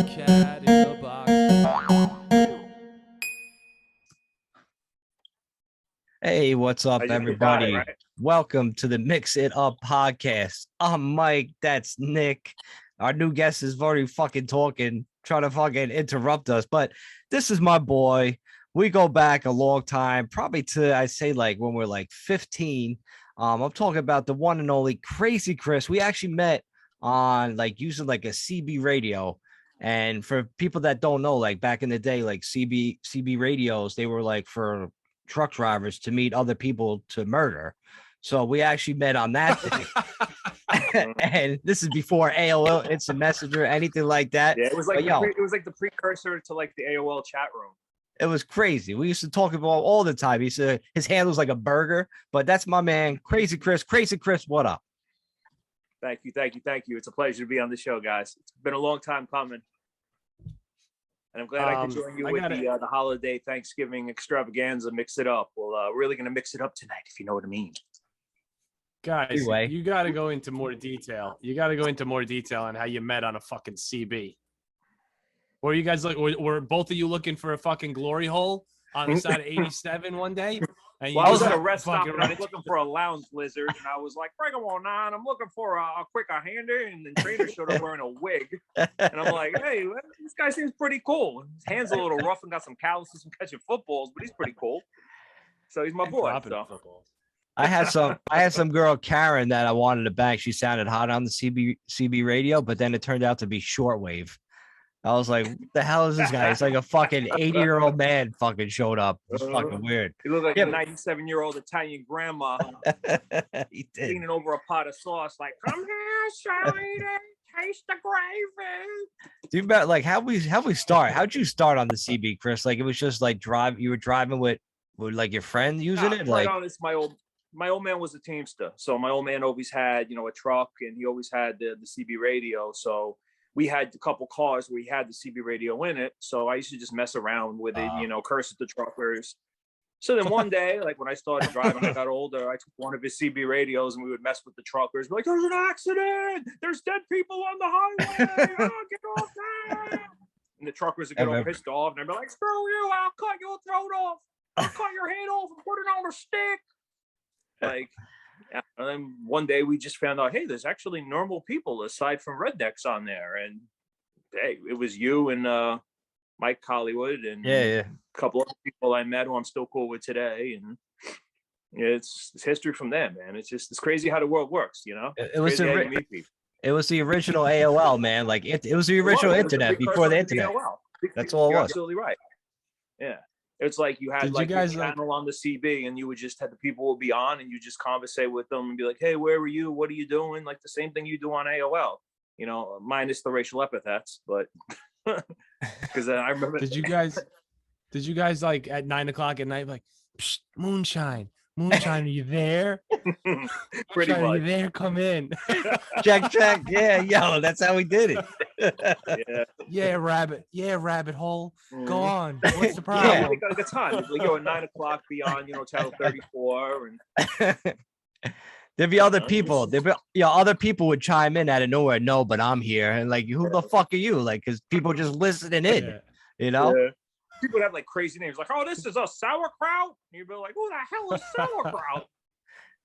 Cat in the box. Hey, what's up, everybody? Right? Welcome to the Mix It Up podcast. I'm Mike. That's Nick. Our new guest is very fucking talking, trying to fucking interrupt us. But this is my boy. We go back a long time, probably to I say like when we're like 15. I'm talking about the one and only Crazy Chris. We actually met on like using like a CB radio. And for people that don't know, like back in the day, like CB radios, they were like for truck drivers to meet other people to murder. So we actually met on that thing. And this is before AOL Instant Messenger, anything like that. Yeah, it was like it was like the precursor to like the AOL chat room. was crazy. We used to talk about all the time. He said his handle was like a burger, but that's my man, Crazy Chris. Crazy Chris, what up? Thank you. It's a pleasure to be on the show, guys. It's been a long time coming. And I'm glad I could join you with the holiday Thanksgiving extravaganza. Mix it up. We're really going to mix it up tonight, if you know what I mean. Guys, Anyway. you got to go into more detail. You got to go into more detail on how you met on a fucking CB. Were you guys like, were both of you looking for a fucking glory hole on the side of 87 one day? And Well, I was at a rest stop and I was looking for a lounge lizard, and I was like, "Bring him on, nine. I'm looking for a quick hander." And then Trainer showed up wearing a wig, and I'm like, "Hey, this guy seems pretty cool. His hands a little rough and got some calluses from catching footballs, but he's pretty cool. So he's my boy." So. I had some girl Karen that I wanted to bang. She sounded hot on the CB radio, but then it turned out to be shortwave. I was like, what the hell is this guy? It's like a fucking 80-year-old man fucking showed up. It's fucking weird. He looked like a 97-year-old Italian grandma. He did. Leaning over a pot of sauce, like, "Come here, Sally, taste the gravy." Do you bet like how we start? How'd you start on the CB, Chris? Like it was just like you were driving with like your friend using it? Like honest, my old man was a Teamster. So my old man always had, a truck, and he always had the CB radio. So we had a couple cars where we had the CB radio in it. So I used to just mess around with it, curse at the truckers. So then one day, like when I started driving, I got older, I took one of his CB radios and we would mess with the truckers. Be like, "There's an accident. There's dead people on the highway. Oh, get off there." And the truckers would get all pissed off. And I'd be like, "Screw you. I'll cut your throat off. I'll cut your head off and put it on a stick." Like, yeah. And then one day we just found out, hey, there's actually normal people aside from rednecks on there. And hey, it was you and Mike Hollywood and a couple other people I met who I'm still cool with today. And it's history from there, man. It's crazy how the world works, It was it was the original AOL, man. Like it was the original internet before the internet. That's all it You're was. absolutely right. Yeah. It's like you had like a channel on the CB, and you would just have the people would be on, and you just conversate with them and be like, "Hey, where were you? What are you doing?" Like the same thing you do on AOL, minus the racial epithets, but because I remember. Did you guys like at 9 o'clock at night, like, "Psst, moonshine, are you there? Pretty much. Are you there? Come in." check. Yeah, yo, that's how we did it. Yeah, rabbit hole. Go on. What's the problem? Yeah, at the time, like, at 9 o'clock be on, channel 34, and there'd be other people. Other people would chime in out of nowhere. No, but I'm here, and like, who the fuck are you? Like, because people just listening in, Yeah. People would have like crazy names, like, "Oh, this is a sauerkraut." And you'd be like, "Who the hell is sauerkraut?"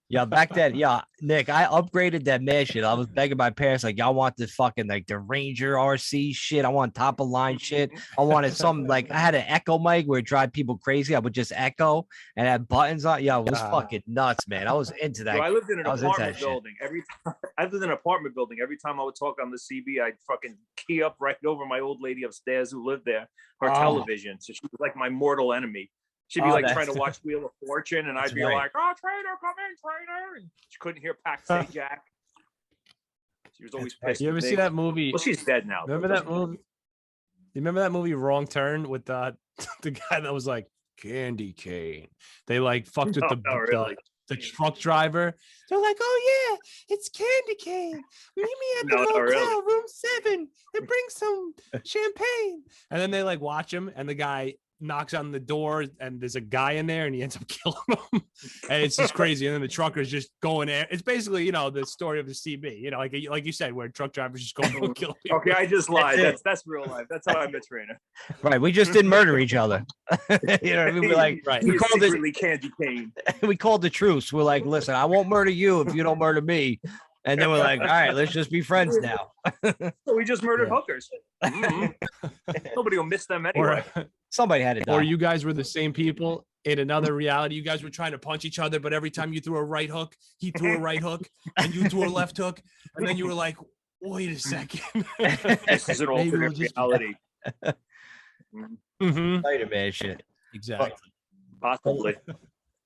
Yeah, back then, Nick, I upgraded that mansion. I was begging my parents, like, y'all want the fucking like the Ranger RC shit. I want top of line shit. I wanted something like I had an echo mic where it drive people crazy. I would just echo and have buttons on. Yeah, it was fucking nuts, man. I was into that. So I lived in an apartment building. I lived in an apartment building. Every time I would talk on the CB, I'd fucking key up right over my old lady upstairs who lived there, her television. So she was like my mortal enemy. She'd be like trying to watch Wheel of Fortune, and I'd be like, "Oh, Trainer, come in, Trainer!" And she couldn't hear Pac say Jack. She was always pissed. You ever see that movie? Well, she's dead now. Remember that movie? You remember that movie Wrong Turn with the guy that was like candy cane? They like fucked with the truck driver. They're like, "Oh yeah, it's candy cane. Meet me at the motel, room 7, and bring some champagne." And then they like watch him, and the guy knocks on the door and there's a guy in there and he ends up killing him. And it's just crazy. And then the trucker's just going there. It's basically, the story of the CB, like you said, where truck drivers just go and kill people. Okay, I just lied. That's real life. That's how I met Trainer. Right. We just didn't murder each other. You know what I mean? We're like, right. We called it Candy Cane. We called the truce. We're like, listen, I won't murder you if you don't murder me. And then we're like, all right, let's just be friends now. So we just murdered hookers. Nobody will miss them anyway. Somebody had to die. Or you guys were the same people in another reality. You guys were trying to punch each other, but every time you threw a right hook, he threw a right hook, and you threw a left hook, and then you were like, wait a second. This is an alternate reality. Spider-Man shit. Exactly. Possibly.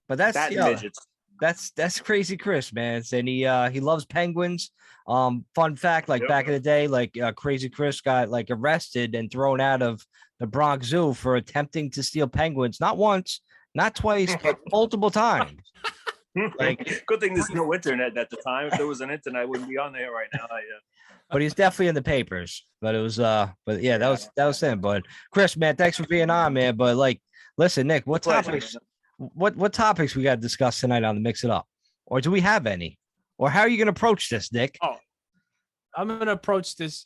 But that's crazy Chris, man. And he loves penguins. Fun fact, back in the day, Crazy Chris got arrested and thrown out of the Bronx Zoo for attempting to steal penguins, not once, not twice, but multiple times. Good thing there's no internet at the time. If there was an internet, I wouldn't be on there right now. But he's definitely in the papers. But it was that was him. But Chris, man, thanks for being on, man. But listen, Nick, what topics we got to discuss tonight on the Mix It Up? Or do we have any? Or how are you going to approach this, Nick? Oh, I'm going to approach this.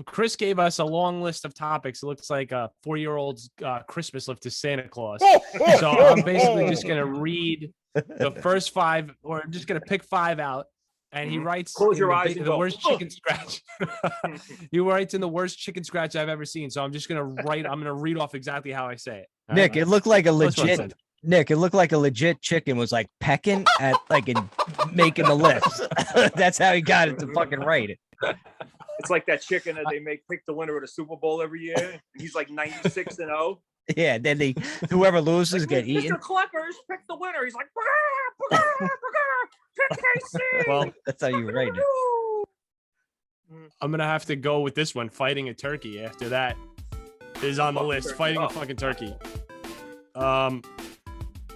Chris gave us a long list of topics. It looks like a 4-year-old's Christmas lift to Santa Claus. So I'm basically just going to read the first 5, or I'm just going to pick 5 out. And he writes, close your eyes, the worst chicken scratch. He writes in the worst chicken scratch I've ever seen. So I'm just going to read off exactly how I say it. Nick, it looked like a legit chicken was pecking at in making the lifts. That's how he got it to fucking write it. It's like that chicken that they pick the winner of the Super Bowl every year. And he's 96-0. Yeah, then whoever loses get eaten. Mr. Clippers pick the winner. He's like, well, that's how you write it. I'm gonna have to go with this one. Fighting a turkey. After that is on the list. Fighting a fucking turkey.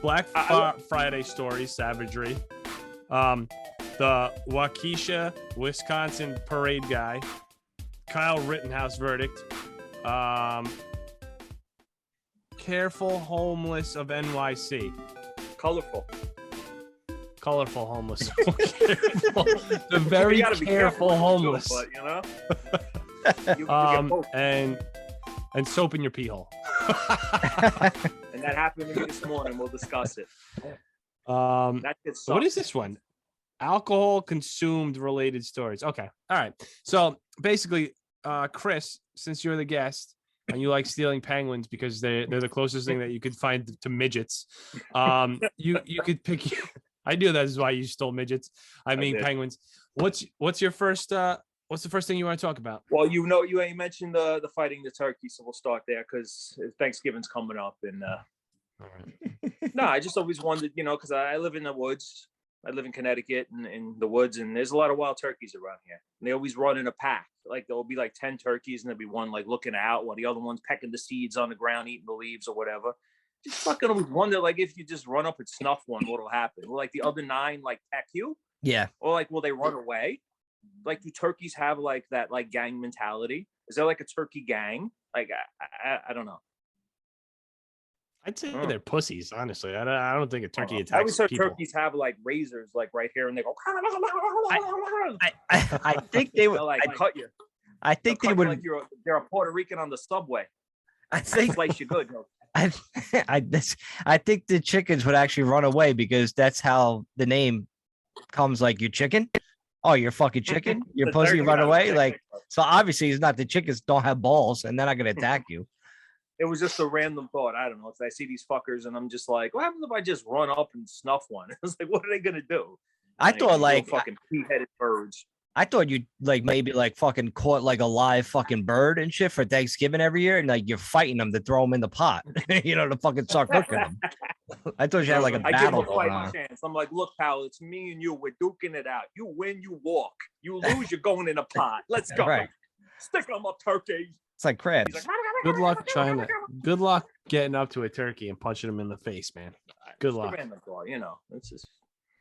Black Friday stories, savagery. The Waukesha, Wisconsin parade guy. Kyle Rittenhouse verdict. Careful homeless of NYC. Colorful homeless. Careful. The very careful homeless. Too, but, you and soap in your pee hole. And that happened to me this morning. We'll discuss it. What is this one? Alcohol consumed related stories. Okay. All right. So basically, Chris, since you're the guest and you like stealing penguins because they're the closest thing that you could find to midgets, you could pick. I knew that is why you stole midgets. I mean penguins. What's your first? What's the first thing you want to talk about? Well, you mentioned the fighting the turkey, so we'll start there because Thanksgiving's coming up, and all right. No, I just always wondered, because I live in the woods. I live in Connecticut and in the woods, and there's a lot of wild turkeys around here. And they always run in a pack. There'll be 10 turkeys, and there'll be one looking out while the other one's pecking the seeds on the ground, eating the leaves or whatever. Just fucking always wonder, if you just run up and snuff one, what'll happen? Will the other 9 peck you? Yeah. Or will they run away? Do turkeys have that gang mentality? Is there a turkey gang? I don't know. I'd say they're pussies, honestly. I don't think a turkey attacks I always heard people. Turkeys have razors right here, and they go. I think they would cut you. I think they would. They're a Puerto Rican on the subway. I think slice you good. I think the chickens would actually run away because that's how the name comes. You're chicken. Oh, you're fucking chicken. You're pussy. Run away. So obviously it's not the chickens don't have balls and they're not gonna attack you. It was just a random thought. I don't know. If I see these fuckers and I'm just what happens if I just run up and snuff one? I was what are they gonna do? I thought fucking pea-headed birds. I thought you maybe fucking caught a live fucking bird and shit for Thanksgiving every year, and you're fighting them to throw them in the pot, to fucking start cooking them. I thought you had a battle going on. Chance. I'm look, pal, it's me and you. We're duking it out. You win, you walk. You lose, you're going in a pot. Let's go. Right. Stick them up, turkey. It's like crabs. Good luck getting up to a turkey and punching him in the face, man. Good luck. It's just.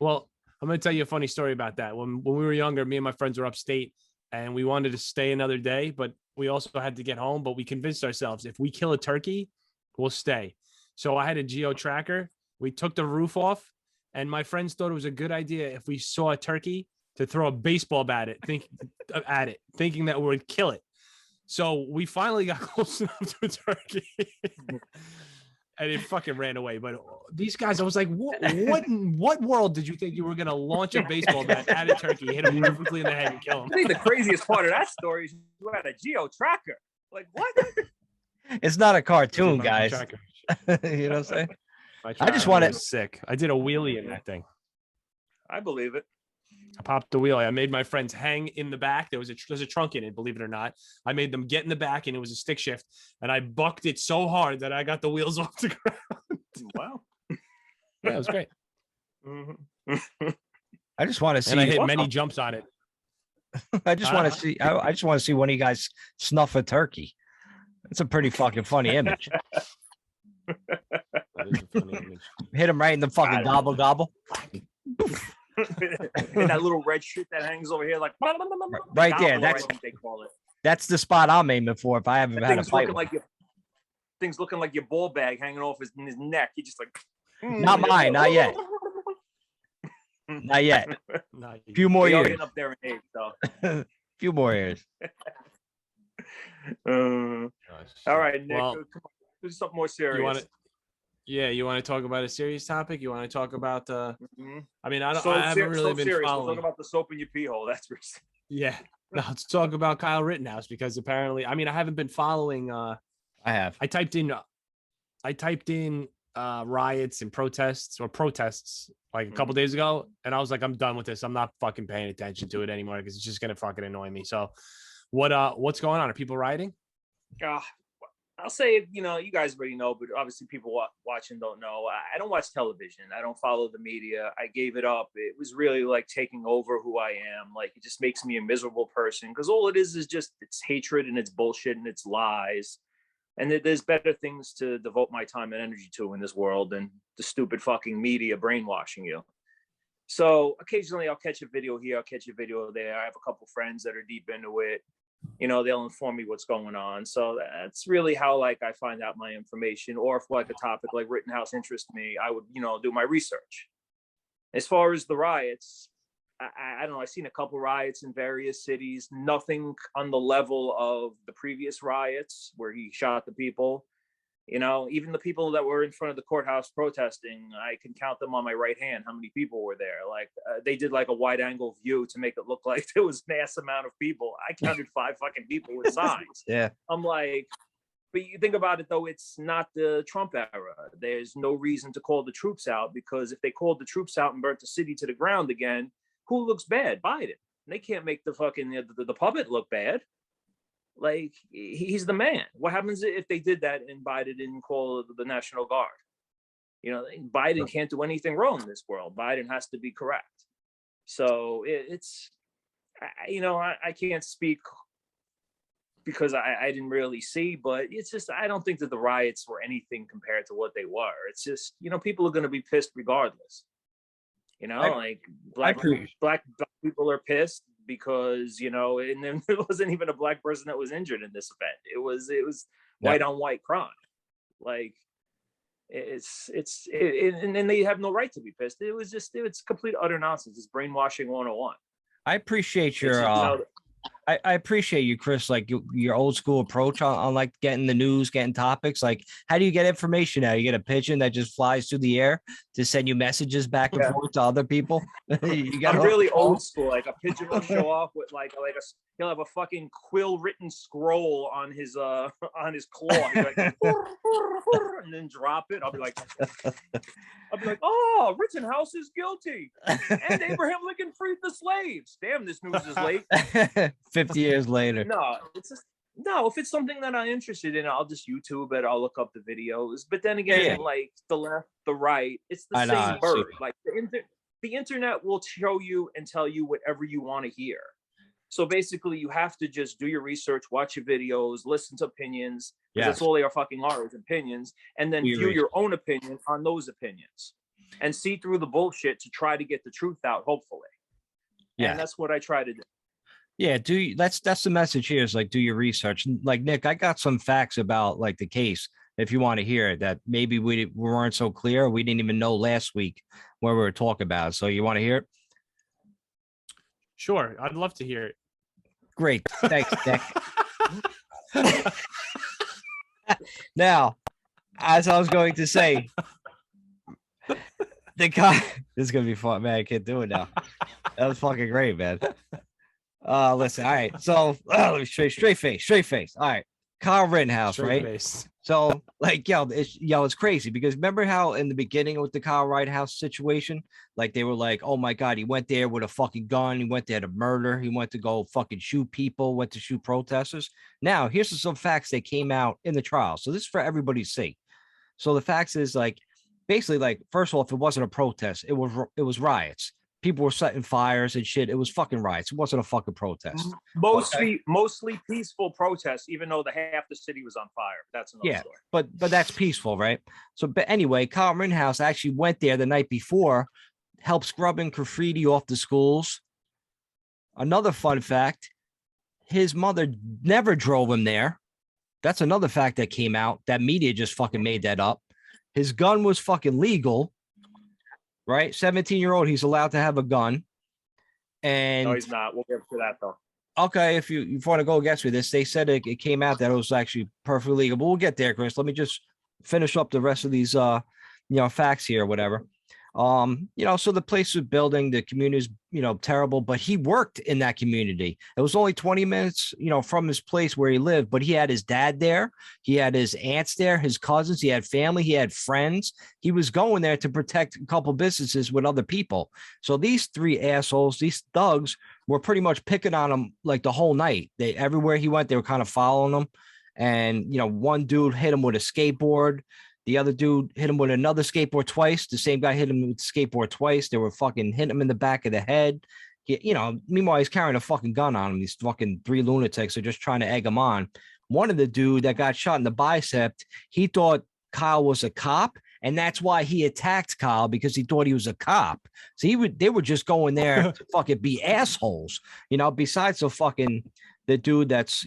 Well, I'm going to tell you a funny story about that. When we were younger, me and my friends were upstate and we wanted to stay another day, but we also had to get home. But we convinced ourselves if we kill a turkey, will stay. So I had a geo tracker. We took the roof off, and my friends thought it was a good idea if we saw a turkey to throw a baseball bat at it, thinking that we would kill it. So we finally got close enough to a turkey. And it fucking ran away. But these guys, I was like, what world did you think you were going to launch a baseball bat at a turkey, hit him perfectly in the head, and kill him? I think the craziest part of that story is you had a geo tracker. Like, what? It's not a cartoon, guys. You know what I'm saying? I just want to sick. I did a wheelie in that thing. I believe it. I popped the wheelie. I made my friends hang in the back. There's a trunk in it, believe it or not. I made them get in the back, and it was a stick shift. And I bucked it so hard that I got the wheels off the ground. Wow. Yeah, it was great. I just want to see. And I hit many jumps on it. I just want to see. I just want to see one of you guys snuff a turkey. It's a pretty fucking funny image. That is a funny image. Hit him right in the fucking gobble gobble. And that little red shit that hangs over here, like right there. That's what they call it. That's the spot I'm aiming for. If I haven't had a fight, things looking like your ball bag hanging off his neck. You just like, not mine, not yet, not yet. A few more years. Getting up there in age, so. Few more years. All right, Nick. Well, come on. Do something more serious. You want to talk about a serious topic? You want to talk about I mean, I haven't really been serious. following. We'll talk about the soap in your pee hole. That's yeah. No, let's talk about Kyle Rittenhouse, because apparently, I mean, I haven't been following. I typed in riots and protests like a couple days ago, and I was like, I'm done with this. I'm not fucking paying attention to it anymore because it's just gonna fucking annoy me. So, what's going on? Are people rioting? I'll say, you guys already know, but obviously people watching don't know. I don't watch television. I don't follow the media. I gave it up. It was really like taking over who I am. Like, it just makes me a miserable person, because all it is just it's hatred and it's bullshit and it's lies. And there's better things to devote my time and energy to in this world than the stupid fucking media brainwashing you. So occasionally I'll catch a video here, I'll catch a video there. I have a couple friends that are deep into it. They'll inform me what's going on. So that's really how, like, I find out my information. Or if like a topic like Rittenhouse interests me, I would, do my research. As far as the riots, I don't know. I've seen a couple riots in various cities, nothing on the level of the previous riots where he shot the people. Even the people that were in front of the courthouse protesting, I can count them on my right hand how many people were there. Like, they did like a wide angle view to make it look like there was mass amount of people. I counted 5 fucking people with signs. Yeah. I'm like, but you think about it though, it's not the Trump era. There's no reason to call the troops out, because if they called the troops out and burnt the city to the ground again, who looks bad? Biden. They can't make the fucking the puppet look bad. Like, he's the man. What happens if they did that and Biden didn't call the National Guard? Biden can't do anything wrong in this world. Biden has to be correct. So I can't speak because I didn't really see, but it's just, I don't think that the riots were anything compared to what they were. It's just, people are going to be pissed regardless. Like black people are pissed because, and then there wasn't even a black person that was injured in this event. It was white on white crime. Like, and then they have no right to be pissed. It's complete utter nonsense. It's brainwashing 101. I appreciate your I appreciate you, Chris, like your old school approach on like getting the news, getting topics. Like, how do you get information out? You get a pigeon that just flies through the air to send you messages back and forth to other people. I'm really old school. Like, a pigeon will show off with he'll have a fucking quill written scroll on his claw. He'll be like, and then drop it. I'll be like, oh, Rittenhouse is guilty, and Abraham Lincoln freed the slaves. Damn, this news is late. 50 years later. No, if it's something that I'm interested in, I'll just YouTube it. I'll look up the videos. But then again, like the left, the right, it's the same bird. Like the internet will show you and tell you whatever you want to hear. So basically, you have to just do your research, watch your videos, listen to opinions. Yes. That's all they are fucking are, is opinions. And then view your own opinion on those opinions. And see through the bullshit to try to get the truth out, hopefully. Yeah. And that's what I try to do. Yeah, that's the message here, is like, do your research. Like, Nick, I got some facts about like the case. if you want to hear it, that maybe we weren't so clear. We didn't even know last week when we were talking about it. So you want to hear it? Sure, I'd love to hear it. Great. Thanks, Nick. Now, as I was going to say, the guy, this is going to be fun, man. I can't do it now. That was fucking great, man. Listen, all right. So, straight face. All right. Kyle Rittenhouse, Straight right? face. So, like, it's crazy because remember how in the beginning with the Kyle Rittenhouse situation, like they were like, oh my God, he went there with a fucking gun. He went there to murder. He went to go fucking shoot people, went to shoot protesters. Now, here's some facts that came out in the trial. So this is for everybody's sake. So the facts is like, basically, like, first of all, if it wasn't a protest, it was riots. People were setting fires and shit. It was fucking riots. It wasn't a fucking protest. Mostly peaceful protests, even though the half the city was on fire. That's another story. But that's peaceful, right? So, but anyway, Kyle Rittenhouse actually went there the night before, helped scrubbing graffiti off the schools. Another fun fact: his mother never drove him there. That's another fact that came out. That media just fucking made that up. His gun was fucking legal. Right, 17-year-old, he's allowed to have a gun. And no, he's not. We'll get to that though. Okay, if you want to go against me, they said it came out that it was actually perfectly legal. But we'll get there, Chris. Let me just finish up the rest of these facts here or whatever. So the place was building, the community is, terrible, but he worked in that community. It was only 20 minutes, from his place where he lived, but he had his dad there. He had his aunts there, his cousins, he had family, he had friends. He was going there to protect a couple businesses with other people. So these three assholes, these thugs were pretty much picking on him like the whole night. Everywhere he went, they were kind of following him. And, one dude hit him with a skateboard. The other dude hit him with another skateboard twice. The same guy hit him with the skateboard twice. They were fucking hitting him in the back of the head. Meanwhile, he's carrying a fucking gun on him. These fucking three lunatics are just trying to egg him on. One of the dude that got shot in the bicep, he thought Kyle was a cop, and that's why he attacked Kyle, because he thought he was a cop. So they were just going there to fucking be assholes, besides the dude that's,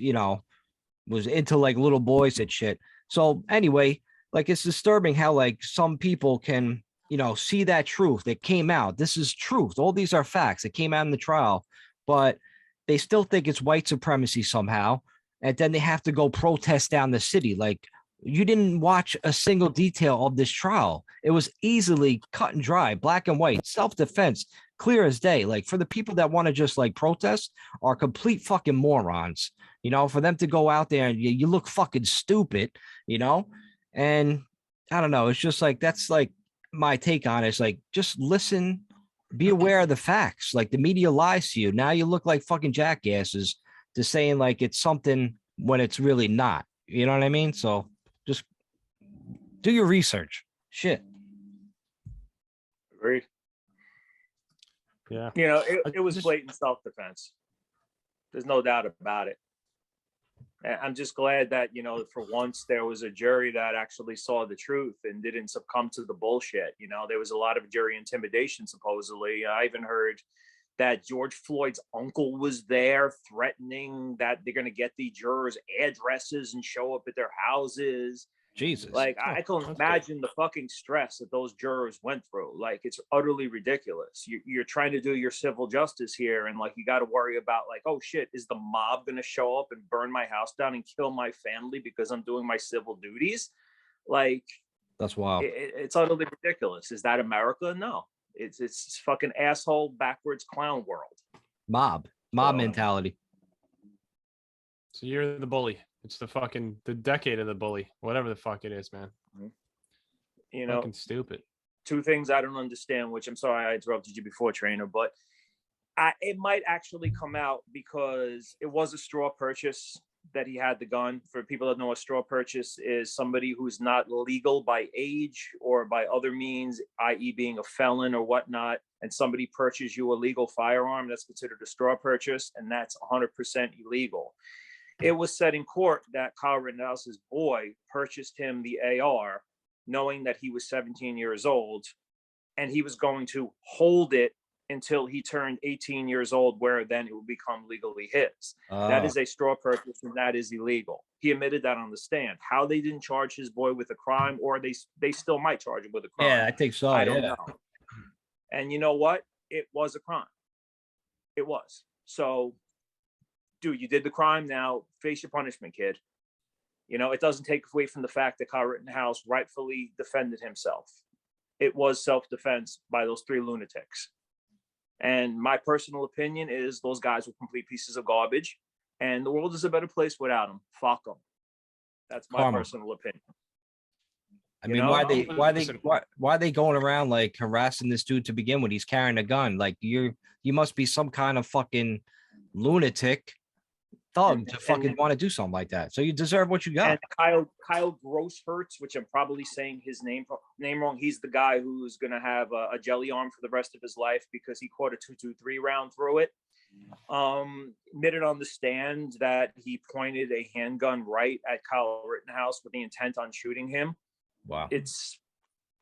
was into like little boys and shit. So anyway, like, it's disturbing how like some people can, see that truth that came out. This is truth. All these are facts that came out in the trial, but they still think it's white supremacy somehow. And then they have to go protest down the city. Like, you didn't watch a single detail of this trial. It was easily cut and dry, black and white, self-defense, clear as day. Like, for the people that want to just like protest are complete fucking morons, for them to go out there and you look fucking stupid, And I don't know. It's just like, that's like my take on it. It's like, just listen, be aware of the facts. Like, the media lies to you. Now you look like fucking jackasses to saying like it's something when it's really not. You know what I mean? So just do your research. Shit. Agreed. Yeah. It was blatant self-defense. There's no doubt about it. I'm just glad that, for once there was a jury that actually saw the truth and didn't succumb to the bullshit. There was a lot of jury intimidation, supposedly. I even heard that George Floyd's uncle was there threatening that they're going to get the jurors' addresses and show up at their houses. Jesus. Like, I can imagine the fucking stress that those jurors went through. Like, it's utterly ridiculous. You're trying to do your civil justice here, and like, you got to worry about like, oh shit, is the mob going to show up and burn my house down and kill my family because I'm doing my civil duties? Like, that's wild. It's utterly ridiculous. Is that America? No, it's fucking asshole backwards clown world. Mob mentality. So you're the bully. It's the decade of the bully, whatever the fuck it is, man. Fucking stupid. Two things I don't understand, which I'm sorry I interrupted you before, Trainer, but it might actually come out because it was a straw purchase that he had the gun. For people that know, a straw purchase is somebody who's not legal by age or by other means, i.e. being a felon or whatnot, and somebody purchases you a legal firearm. That's considered a straw purchase, and that's 100% illegal. It was said in court that Kyle Rittenhouse's boy purchased him the AR, knowing that he was 17 years old, and he was going to hold it until he turned 18 years old, where then it would become legally his. That is a straw purchase, and that is illegal. He admitted that on the stand. How they didn't charge his boy with a crime, or they still might charge him with a crime. Yeah, I think so. I don't know. And you know what? It was a crime. It was. So, dude, you did the crime. Now face your punishment, kid. You know, it doesn't take away from the fact that Kyle Rittenhouse rightfully defended himself. It was self-defense by those 3 lunatics. And my personal opinion is those guys were complete pieces of garbage, and the world is a better place without them. Fuck them. That's my personal opinion. I mean, why are they going around like harassing this dude to begin with? He's carrying a gun. Like you must be some kind of fucking lunatic thug to fucking want to do something like that. So you deserve what you got. And Kyle Grosshurts, which I'm probably saying his name wrong. He's the guy who's gonna have a jelly arm for the rest of his life because he caught a 223 round through it. Admitted on the stand that he pointed a handgun right at Kyle Rittenhouse with the intent on shooting him. Wow. It's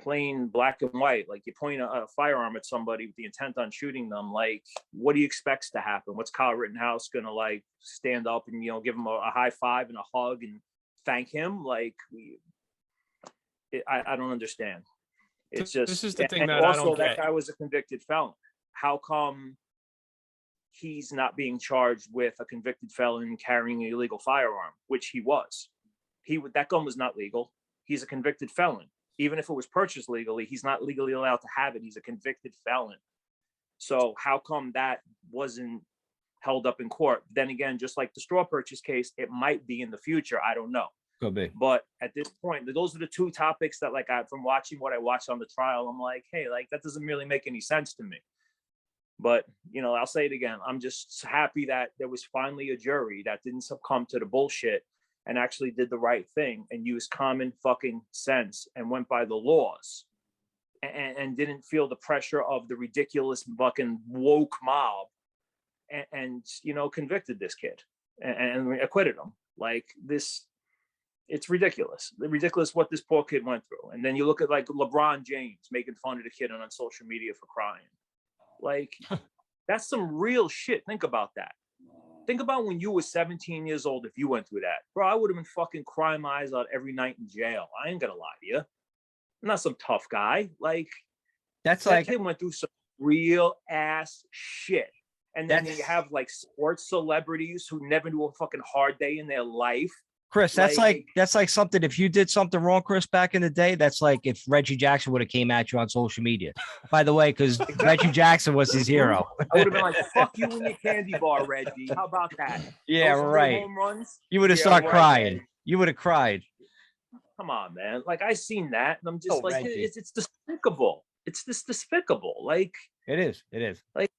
plain black and white. Like, you point a firearm at somebody with the intent on shooting them. Like, what do you expect to happen? What's Kyle Rittenhouse gonna like stand up and, you know, give him a high five and a hug and thank him? Like, I don't understand. It's just, this is the thing and that also I don't that get. guy was a convicted felon. How come he's not being charged with a convicted felon carrying an illegal firearm, which he was? That gun was not legal. He's a convicted felon. Even if it was purchased legally, he's not legally allowed to have it. He's a convicted felon. So how come that wasn't held up in court? Then again, just like the straw purchase case, it might be in the future. I don't know. Could be. But at this point, those are the 2 topics that, like, from watching what I watched on the trial, I'm like, hey, like, that doesn't really make any sense to me. But, you know, I'll say it again. I'm just happy that there was finally a jury that didn't succumb to the bullshit and actually did the right thing and used common fucking sense and went by the laws and didn't feel the pressure of the ridiculous fucking woke mob and you know, convicted this kid and acquitted him. Like, this, it's ridiculous. Ridiculous what this poor kid went through. And then you look at like LeBron James making fun of the kid on social media for crying. Like, that's some real shit. Think about that. Think about when you were 17 years old, if you went through that. Bro, I would have been fucking crying my eyes out every night in jail. I ain't gonna lie to you. I'm not some tough guy. Like, that kid went through some real ass shit. And then you have like sports celebrities who never do a fucking hard day in their life. Chris, that's like something. If you did something wrong, Chris, back in the day, that's like if Reggie Jackson would have came at you on social media. By the way, because Reggie Jackson was his hero. I would have been like, "Fuck you and your candy bar, Reggie." How about that? Yeah, those right. Home runs. You would have started crying. Man. You would have cried. Come on, man. Like, I seen that, and I'm just like, it's despicable. It's just despicable. Like, it is. It is. Like,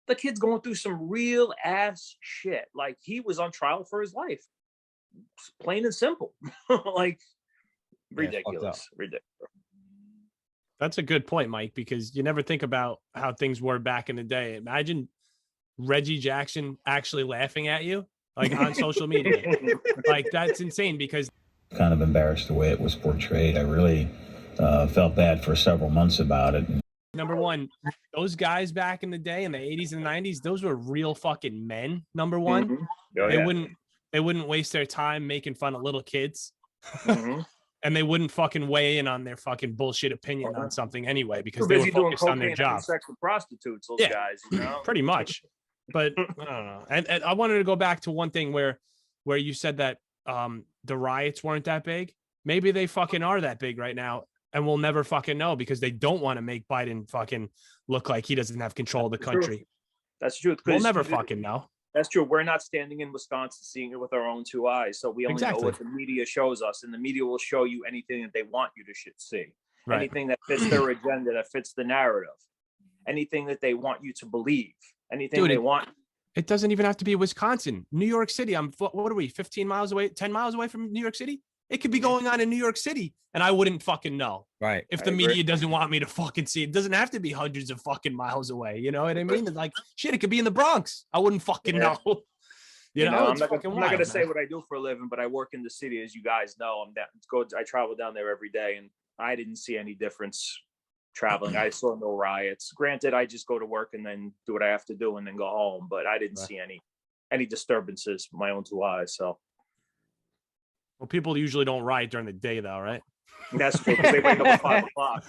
the kid's going through some real ass shit. Like, he was on trial for his life. Plain and simple. Like, ridiculous. Ridiculous. That's a good point, Mike, because you never think about how things were back in the day. Imagine Reggie Jackson actually laughing at you, like, on social media. Like, that's insane, because kind of embarrassed the way it was portrayed. I really felt bad for several months about it. Number one, those guys back in the day in the 80s and 90s, those were real fucking men. Number one, they wouldn't waste their time making fun of little kids. And they wouldn't fucking weigh in on their fucking bullshit opinion on something anyway, because they were focused on their job. Sex with prostitutes, those guys, you know? Pretty much. But I don't know. And I wanted to go back to one thing where you said that the riots weren't that big. Maybe they fucking are that big right now, and we'll never fucking know because they don't want to make Biden fucking look like he doesn't have control of the country. That's true. We'll never fucking know. That's true. We're not standing in Wisconsin seeing it with our own 2 eyes. So we only know what the media shows us, and the media will show you anything that they want you to see. Right. Anything that fits their agenda, that fits the narrative, anything that they want you to believe, anything they want. It doesn't even have to be Wisconsin. New York City. What are we, 15 miles away, 10 miles away from New York City? It could be going on in New York City, and I wouldn't fucking know. Right. If the media doesn't want me to fucking see it, doesn't have to be hundreds of fucking miles away. You know what I mean? Like, shit, it could be in the Bronx. I wouldn't fucking know. You know, I'm not going to say what I do for a living, but I work in the city, as you guys know. I travel down there every day, and I didn't see any difference traveling. I saw no riots. Granted, I just go to work and then do what I have to do and then go home. But I didn't see any disturbances with my own 2 eyes. So, well, people usually don't riot during the day, though, right? That's true, because they wake up at 5 o'clock.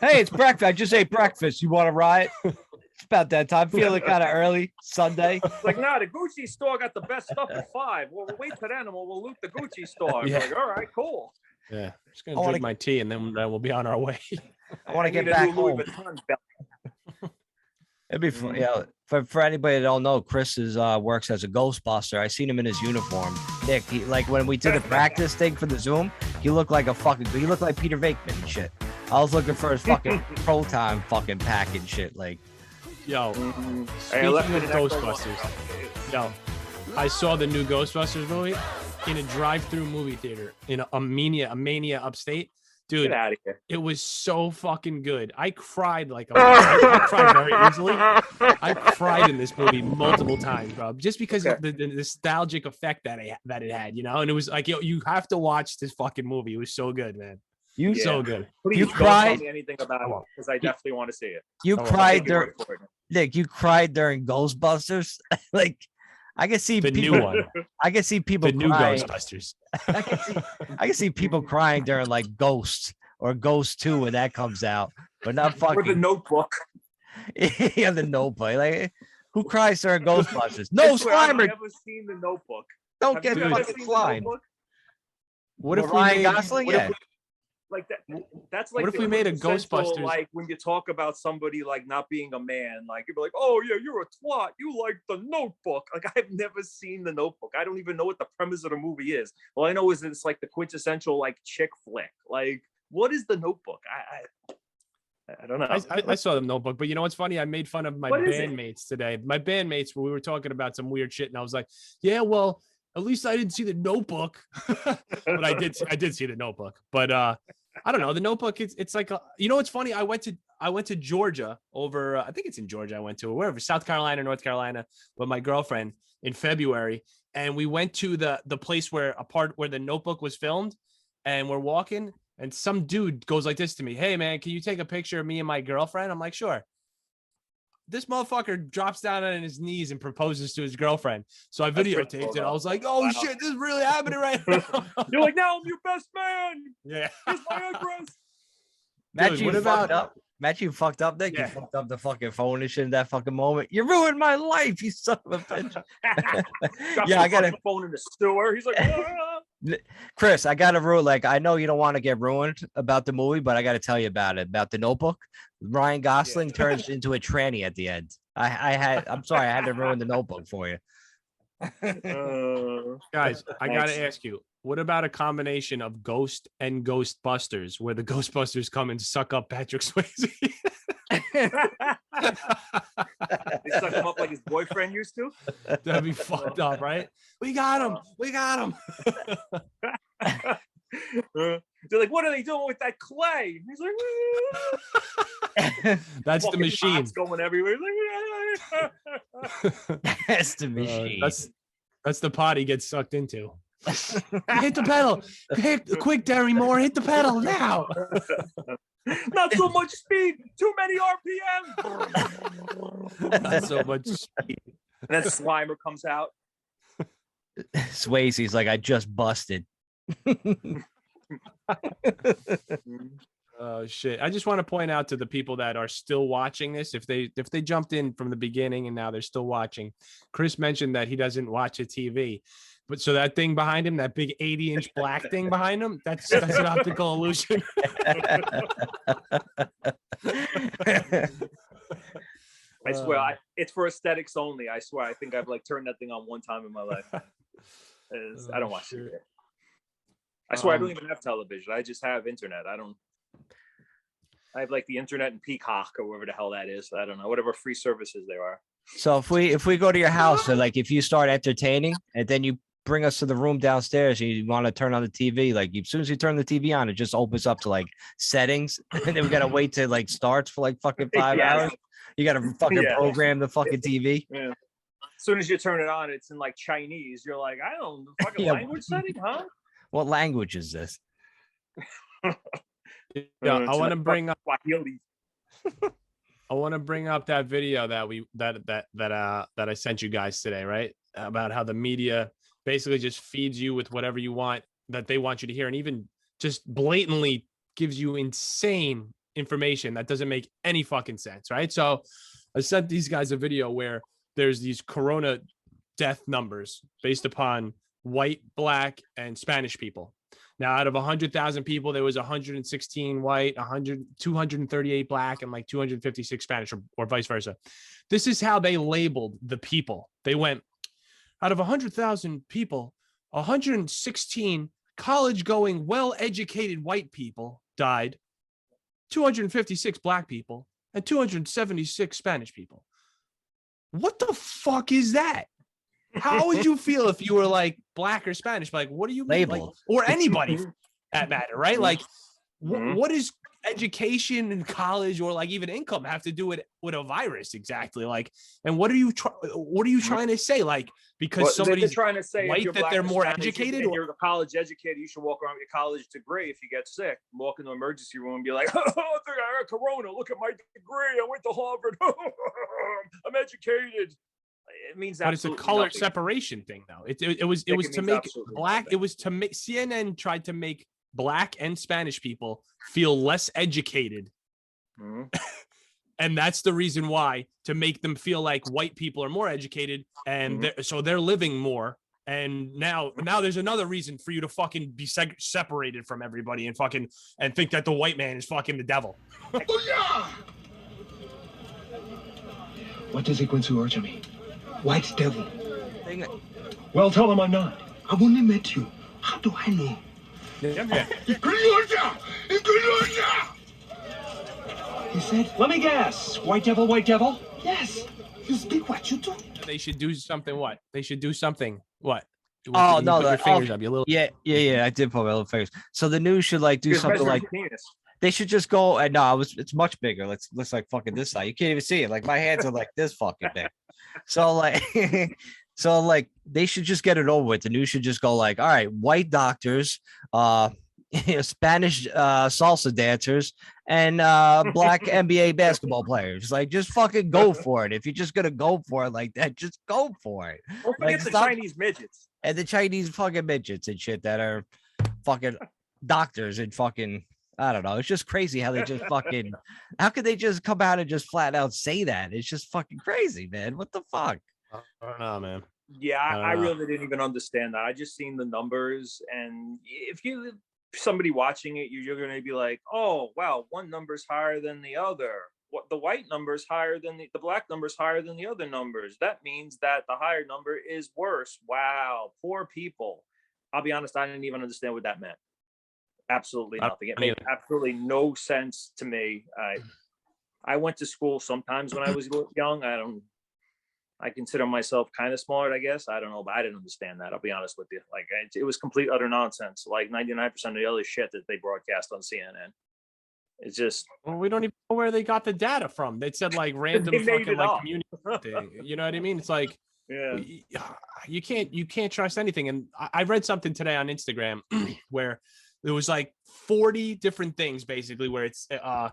Hey, it's breakfast. I just ate breakfast. You want to riot? It's about that time. Feeling kind of early Sunday. Like, nah, the Gucci store got the best stuff at 5. Well, we'll wait till then and we'll loot the Gucci store. Yeah. Like, all right, cool. Yeah, just gonna drink my tea and then we'll be on our way. I want to get back home. It'd be fun. Yeah, for anybody that don't know, Chris is works as a Ghostbuster. I seen him in his uniform. Nick, he, like when we did the practice thing for the Zoom, he looked like he looked like Peter Venkman and shit. I was looking for his fucking pro time fucking pack and shit. Like, yo, speaking of Ghostbusters, yo, I saw the new Ghostbusters movie in a drive-through movie theater in a Mania upstate. Dude, get out of here. It was so fucking good. I cried I cried very easily. I cried in this movie multiple times, bro, just because of the nostalgic effect that it had, you know. And it was like, yo, you have to watch this fucking movie. It was so good, man. So good. Please you don't cried. tell me anything about it because I definitely want to see it. You cried during Nick. You cried during Ghostbusters. Like, I can see the people, new one. I can see people the new crying. Ghostbusters. I can see people crying during like Ghosts or Ghost 2 when that comes out, but not fucking. Or the Notebook. Yeah, the Notebook. Like, who cries during Ghostbusters? No, Slimer. I've never seen the Notebook. Don't get fucking slimed. What if Ryan Gosling? Yeah. Like that. That's like. What if we made a Ghostbusters? Like when you talk about somebody like not being a man, like you'd be like, "Oh yeah, you're a twat. You like the Notebook." Like I've never seen the Notebook. I don't even know what the premise of the movie is. All I know is it's like the quintessential like chick flick. Like, what is the Notebook? I don't know. I saw the Notebook, but you know what's funny? I made fun of my bandmates today. My bandmates, we were talking about some weird shit, and I was like, "Yeah, well, at least I didn't see the Notebook." But I did see the Notebook. But I don't know. The Notebook, it's like you know what's funny? I went to Georgia over. I think it's in Georgia. I went to, or wherever, South Carolina, North Carolina, with my girlfriend in February, and we went to the place where the Notebook was filmed, and we're walking. And some dude goes like this to me. "Hey, man, can you take a picture of me and my girlfriend?" I'm like, "Sure." This motherfucker drops down on his knees and proposes to his girlfriend. So I videotaped it. I was like, "Oh, shit, this is really happening right now." You're like, "Now I'm your best man." Yeah. Here's my address. Matt, you fucked up, Nick. Yeah. You fucked up the fucking phone and shit in that fucking moment. You ruined my life, you son of a bitch. Yeah, I got a phone in the sewer. He's like, Chris, I got a rule. Like, I know you don't want to get ruined about the movie, but I got to tell you about it. About the Notebook. Ryan Gosling turns into a tranny at the end. I'm sorry, I had to ruin the Notebook for you. Guys, I got to ask you, what about a combination of Ghost and Ghostbusters, where the Ghostbusters come and suck up Patrick Swayze? They suck him up like his boyfriend used to. That'd be fucked up, right? We got him. We got him. They're like, "What are they doing with that clay?" He's like, "That's the machine going everywhere." That's the machine. That's the pot he gets sucked into. Hit the pedal. Quick, Derry Moore, hit the pedal now. Not so much speed. Too many RPM. Not so much speed. And then Slimer comes out. Swayze's like, "I just busted." Oh shit. I just want to point out to the people that are still watching this, if they jumped in from the beginning and now they're still watching. Chris mentioned that he doesn't watch a TV. But so that thing behind him, that big 80-inch black thing behind him, that's an optical illusion. I swear, it's for aesthetics only. I swear, I think I've like turned that thing on one time in my life. I don't watch it. I swear, I don't even have television. I just have internet. I have like the internet and Peacock or whatever the hell that is. I don't know, whatever free services there are. So if we go to your house, and like if you start entertaining and then you bring us to the room downstairs and you want to turn on the TV, like as soon as you turn the TV on, it just opens up to like settings, and then we gotta wait till like starts for like fucking 5 hours. You gotta fucking program the fucking TV. Yeah. As soon as you turn it on, it's in like Chinese. You're like, I don't fucking language setting, huh? What language is this? Yeah, I want to bring up. Swahili. I want to bring up that video that I sent you guys today, right? About how the media basically just feeds you with whatever you want that they want you to hear, and even just blatantly gives you insane information that doesn't make any fucking sense, right? So I sent these guys a video where there's these corona death numbers based upon white, black, and Spanish people. Now, out of 100,000 people, there was 116 white, 238 black, and like 256 Spanish, or vice versa. This is how they labeled the people. They went, out of 100,000 people, 116 college-going, well-educated white people died, 256 black people, and 276 Spanish people. What the fuck is that? How would you feel if you were like black or Spanish? Like, what do you mean? Like, or anybody that matter, right? Like, what is education and college or like even income have to do with a virus exactly? Like, and what are you trying to say? Like, because somebody's trying to say white that they're more educated, and you're a college educated, you should walk around with your college degree. If you get sick, walk into the emergency room and be like, "Oh, I think I got corona. Look at my degree. I went to Harvard. I'm educated." It means that. But it's a color separation thing, though. It was to make black. It was to make CNN tried to make black and Spanish people feel less educated. And that's the reason why, to make them feel like white people are more educated, and so they're living more. And now there's another reason for you to fucking be separated from everybody and think that the white man is fucking the devil. What does he want to urge me? White devil. Well, tell him I'm not. I've only met you. How do I know? He said, let me guess. White devil, white devil? Yes. You speak what you do. They should do something. What? They should do something. What? Oh, no. Put your fingers up. Your little... Yeah. I did put my little fingers. So the news should like do something like... They should just go, and no, it's much bigger. Let's like fucking this side. You can't even see it. Like my hands are like this fucking big. So like, they should just get it over with. The news should just go like, all right, white doctors, Spanish salsa dancers, and black NBA basketball players. Like, just fucking go for it. If you're just gonna go for it like that, just go for it. Don't forget the Chinese midgets and the Chinese fucking midgets and shit that are fucking doctors and fucking. I don't know. It's just crazy how they just fucking, how could they just come out and just flat out say that? It's just fucking crazy, man. What the fuck? I don't know, man. Yeah, I really didn't even understand that. I just seen the numbers, and if somebody watching it, you're going to be like, oh, wow, one number's higher than the other. What the white number's higher than the black number's higher than the other numbers. That means that the higher number is worse. Wow, poor people. I'll be honest, I didn't even understand what that meant. Absolutely nothing. It made absolutely no sense to me. I went to school sometimes when I was young. I consider myself kind of smart, I guess. I don't know, but I didn't understand that. I'll be honest with you. Like, it was complete utter nonsense. Like 99% of the other shit that they broadcast on CNN. It's just. Well, we don't even know where they got the data from. They said like random fucking like community thing. You know what I mean? It's like, yeah, you can't trust anything. And I read something today on Instagram where there was like 40 different things basically where it's all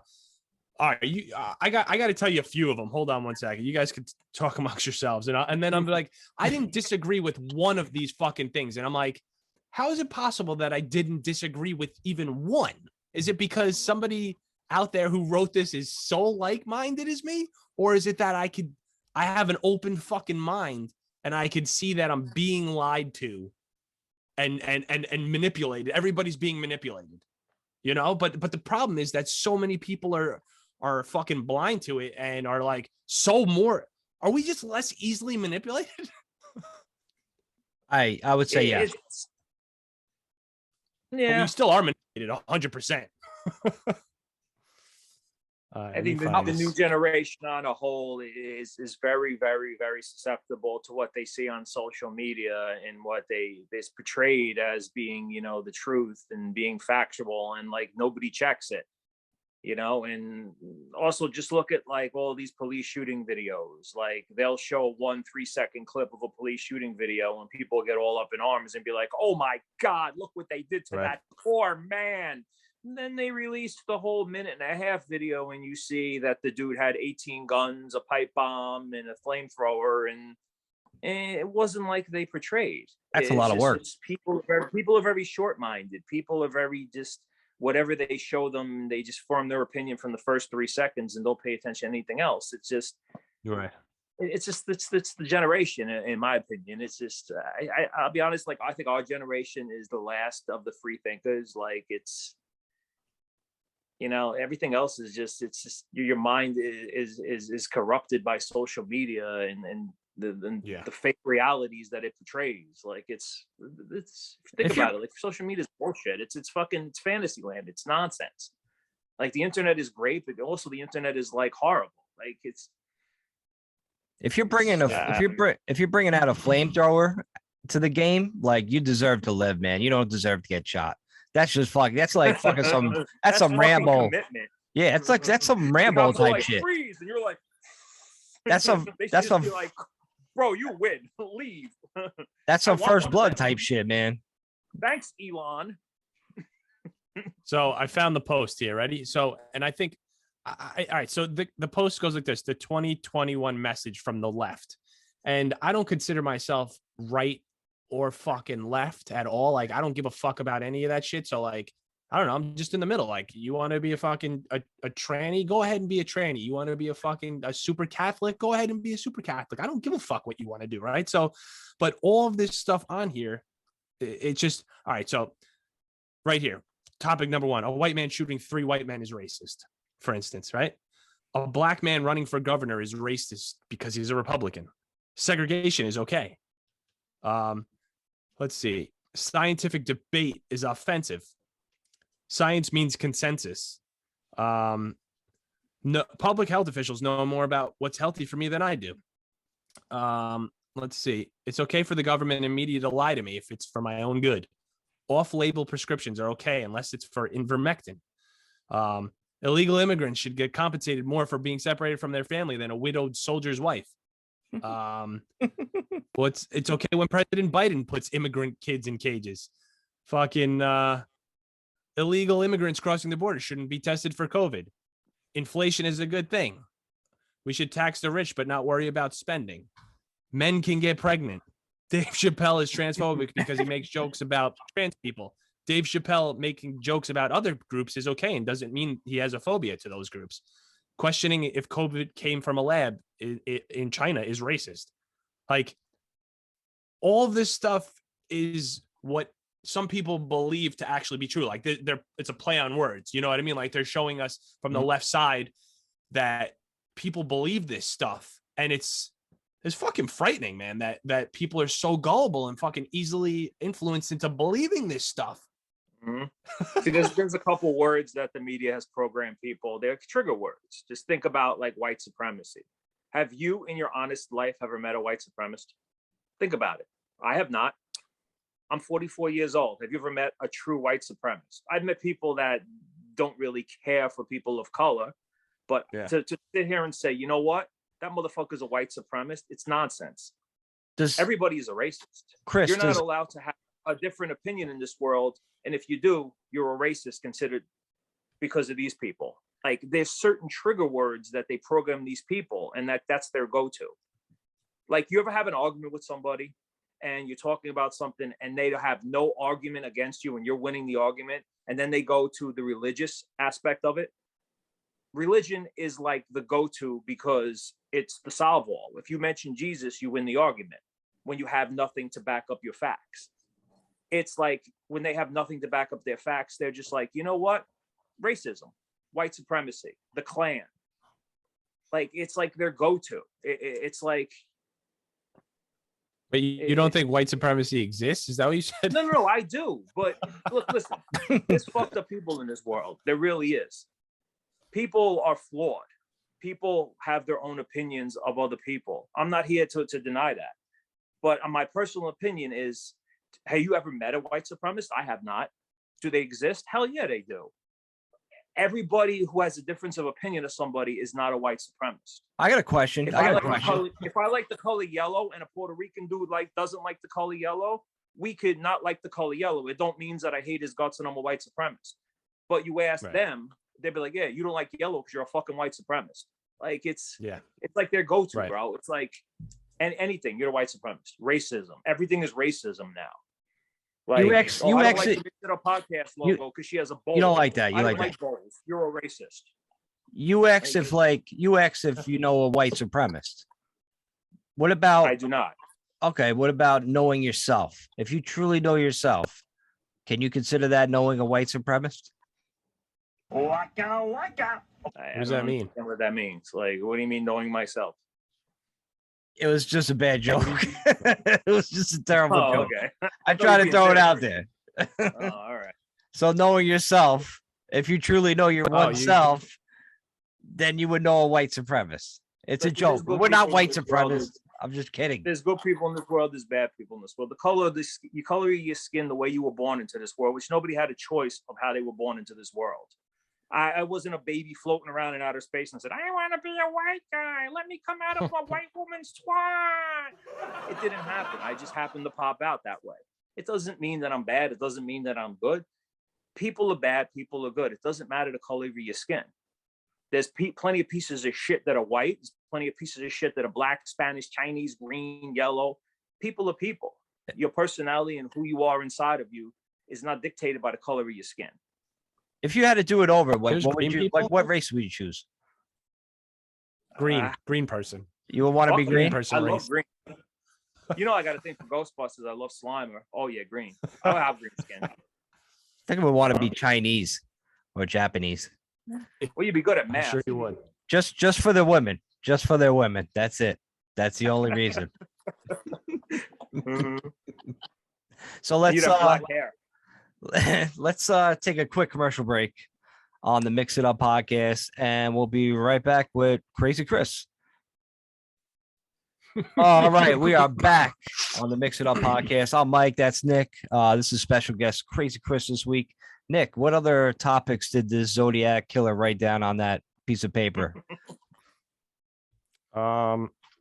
right, I got to tell you a few of them. Hold on one second. You guys could talk amongst yourselves. And then I'm like, I didn't disagree with one of these fucking things. And I'm like, how is it possible that I didn't disagree with even one? Is it because somebody out there who wrote this is so like-minded as me? Or is it that I have an open fucking mind and I could see that I'm being lied to and manipulated? Everybody's being manipulated, you know? But the problem is that so many people are fucking blind to it and are like, are we just less easily manipulated? I would say yes. Yeah. But we still are manipulated 100%. I think the new generation on a whole is very, very, very susceptible to what they see on social media and what is portrayed as being, you know, the truth and being factual, and like nobody checks it, you know. And also just look at like all these police shooting videos. Like they'll show 1 3-second clip of a police shooting video and people get all up in arms and be like, oh my God, look what they did to that poor man. Then they released the whole 1.5-minute video, and you see that the dude had 18 guns, a pipe bomb, and a flamethrower, and it wasn't like they portrayed. That's a lot of work. People are very short-minded. People are very just whatever they show them, they just form their opinion from the first 3 seconds, and don't pay attention to anything else. It's just, You're right. it's the generation, in my opinion. It's just, I'll be honest, like, I think our generation is the last of the free thinkers. Like, it's, everything else is just, it's just your mind is corrupted by social media and the fake realities that it portrays. Like, it's think about it, like, social media is bullshit. It's fantasy land. It's nonsense. Like, the internet is great, but also the internet is like horrible. Like, it's, if you're bringing out a flamethrower to the game, like, you deserve to live, man. You don't deserve to get shot. That's just fucking. That's like fucking some. That's some Rambo. Commitment. Yeah, that's some Rambo type shit. Freeze, and you're like, that's some. That's some. Like, bro, you win. Leave. That's some First Blood type shit, man. Thanks, Elon. So I found the post here. Ready? So, and I think, all right. So the post goes like this: the 2021 message from the left, and I don't consider myself right or fucking left at all. Like, I don't give a fuck about any of that shit. So, like, I don't know. I'm just in the middle. Like, you want to be a fucking a tranny? Go ahead and be a tranny. You want to be a super Catholic? Go ahead and be a super Catholic. I don't give a fuck what you want to do, right? So, but all of this stuff on here, it's just, all right. So right here, topic number 1, a white man shooting 3 white men is racist, for instance, right? A black man running for governor is racist because he's a Republican. Segregation is okay. Let's see. Scientific debate is offensive. Science means consensus. No, public health officials know more about what's healthy for me than I do. Let's see. It's okay for the government and media to lie to me if it's for my own good. Off-label prescriptions are okay unless it's for ivermectin. Illegal immigrants should get compensated more for being separated from their family than a widowed soldier's wife. Well, it's okay when President Biden puts immigrant kids in cages. Fucking illegal immigrants crossing the border shouldn't be tested for COVID. Inflation is a good thing. We should tax the rich but not worry about spending. Men can get pregnant. Dave Chappelle is transphobic because he makes jokes about trans people. Dave Chappelle making jokes about other groups is okay and doesn't mean he has a phobia to those groups. Questioning if COVID came from a lab in China is racist. Like, all this stuff is what some people believe to actually be true. Like, it's a play on words. You know what I mean? Like, they're showing us from the left side that people believe this stuff, and it's fucking frightening, man, that people are so gullible and fucking easily influenced into believing this stuff. Mm-hmm. See, there's a couple words that the media has programmed people. They're trigger words. Just think about, like, white supremacy. Have you in your honest life ever met a white supremacist? Think about it. I have not. I'm 44 years old. Have you ever met a true white supremacist? I've met people that don't really care for people of color, but to sit here and say, you know what, that motherfucker's a white supremacist, it's nonsense. Everybody is a racist. Chris, you're not allowed to have a different opinion in this world, and if you do, you're a racist considered because of these people. Like, there's certain trigger words that they program these people, and that's their go-to. Like, you ever have an argument with somebody and you're talking about something and they have no argument against you and you're winning the argument, and then they go to the religious aspect of it? Religion is like the go-to because it's the solve all. If you mention Jesus, you win the argument when you have nothing to back up your facts. It's like when they have nothing to back up their facts, they're just like, you know what? Racism, white supremacy, the Klan. Like, it's like their go-to. It's like. But you don't think white supremacy exists? Is that what you said? No, I do. But look, listen, there's fucked up people in this world. There really is. People are flawed. People have their own opinions of other people. I'm not here to deny that. But my personal opinion is, have you ever met a white supremacist? I have not. Do they exist? Hell yeah, they do. Everybody who has a difference of opinion of somebody is not a white supremacist. I got a question. If I like the color yellow and a Puerto Rican dude doesn't like the color yellow, we could not like the color yellow. It don't mean that I hate his guts and I'm a white supremacist. But you ask Right. them, they'd be like, yeah, you don't like yellow because you're a fucking white supremacist. Like it's like their go-to, Right. bro. It's like anything, you're a white supremacist. Racism. Everything is racism now. Like, You I actually, don't like the Mix It Up podcast logo because she has a bowl. you don't like that. You I like don't that. like bowls. You're a racist. You ask if you know a white supremacist. What about? I do not. Okay, what about knowing yourself? If you truly know yourself, can you consider that knowing a white supremacist? What does that mean? What that means? Like, what do you mean knowing myself? It was just a bad joke. It was just a terrible joke. Okay. I tried to throw it out there. All right. So knowing yourself, if you truly know your oneself, then you would know a white supremacist. It's a joke. We're not white supremacists. I'm just kidding. There's good people in this world. There's bad people in this world. The color of this, you color your skin the way you were born into this world, which nobody had a choice of how they were born into this world. I wasn't a baby floating around in outer space and said, I want to be a white guy. Let me come out of a white woman's twat. It didn't happen. I just happened to pop out that way. It doesn't mean that I'm bad. It doesn't mean that I'm good. People are bad. People are good. It doesn't matter the color of your skin. There's plenty of pieces of shit that are white. There's plenty of pieces of shit that are black, Spanish, Chinese, green, yellow. People are people. Your personality and who you are inside of you is not dictated by the color of your skin. If you had to do it over, what would you people? like? What race would you choose? Green person. You would want to be green? Person I race. love green. You know, I got to think for Ghostbusters. I love Slimer. Oh yeah, green. I have green skin. I think I would want to be Chinese or Japanese. Well, you'd be good at math. I'm sure you would. Just for the women. Just for their women. That's it. That's the only reason. So let's black hair. let's take a quick commercial break on the Mix It Up podcast, and we'll be right back with Crazy Chris. All right, we are back on the Mix It Up podcast. I'm Mike. That's Nick. This is special guest Crazy Chris this week. Nick, what other topics did this Zodiac killer write down on that piece of paper?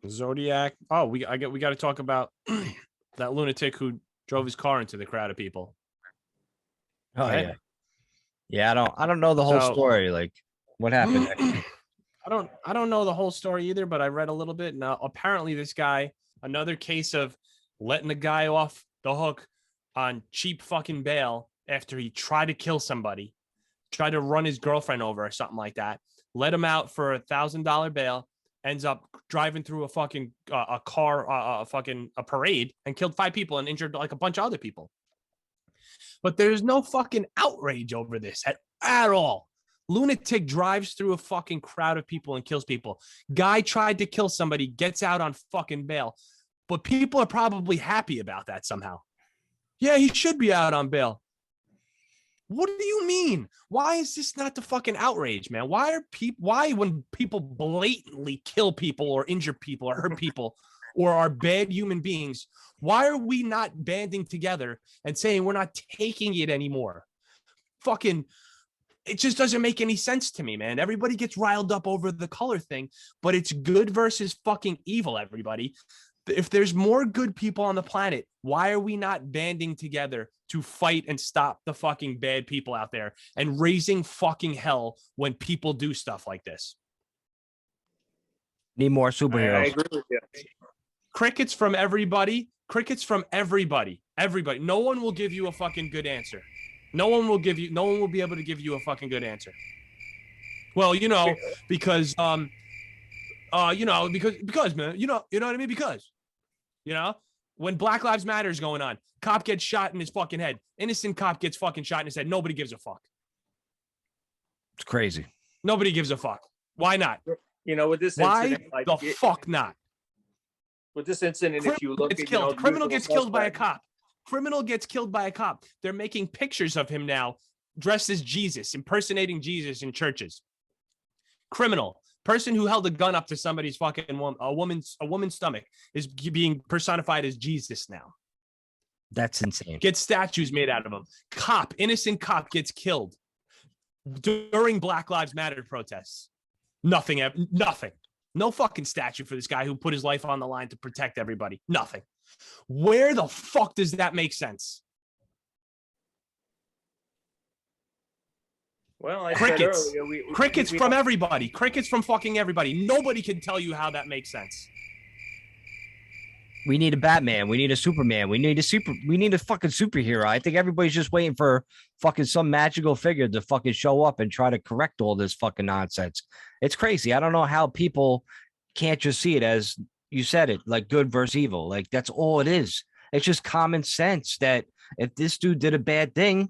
Zodiac. Oh, we got to talk about that lunatic who drove his car into the crowd of people. Oh Right? yeah. I don't know the whole story. Like, what happened? I don't know the whole story either, but I read a little bit. Now, apparently, this guy, another case of letting a guy off the hook on cheap fucking bail after he tried to kill somebody, tried to run his girlfriend over or something like that. Let him out for $1,000 bail. Ends up driving through a fucking a parade and killed 5 people and injured like a bunch of other people. But there's no fucking outrage over this at all. Lunatic drives through a fucking crowd of people and kills people. Guy tried to kill somebody, gets out on fucking bail. But people are probably happy about that somehow. Yeah, he should be out on bail. What do you mean? Why is this not the fucking outrage, man? Why when people blatantly kill people or injure people or hurt people or are bad human beings, why are we not banding together and saying we're not taking it anymore? Fucking, it just doesn't make any sense to me, man. Everybody gets riled up over the color thing, but it's good versus fucking evil, everybody. If there's more good people on the planet, why are we not banding together to fight and stop the fucking bad people out there and raising fucking hell when people do stuff like this? Need more superheroes. I agree with you. Crickets from everybody. Everybody. No one will give you a fucking good answer. No one will be able to give you a fucking good answer. Well, because man, you know what I mean? Because, when Black Lives Matter is going on, cop gets shot in his fucking head. Innocent cop gets fucking shot in his head. Nobody gives a fuck. It's crazy. Nobody gives a fuck. Why not? With this incident, like, the fuck not? With this incident, if you look at criminal gets killed by a cop. Criminal gets killed by a cop. They're making pictures of him now, dressed as Jesus, impersonating Jesus in churches. Criminal. Person who held a gun up to somebody's fucking a woman's stomach is being personified as Jesus now. That's insane. Get statues made out of him. Innocent cop gets killed during Black Lives Matter protests. Nothing. No fucking statue for this guy who put his life on the line to protect everybody. Nothing. Where the fuck does that make sense? Well, I Crickets. said earlier, Crickets from everybody. Crickets from fucking everybody. Nobody can tell you how that makes sense. We need a Batman. We need a Superman. We need a fucking superhero. I think everybody's just waiting for fucking some magical figure to fucking show up and try to correct all this fucking nonsense. It's crazy. I don't know how people can't just see it as you said it, like good versus evil. Like that's all it is. It's just common sense that if this dude did a bad thing,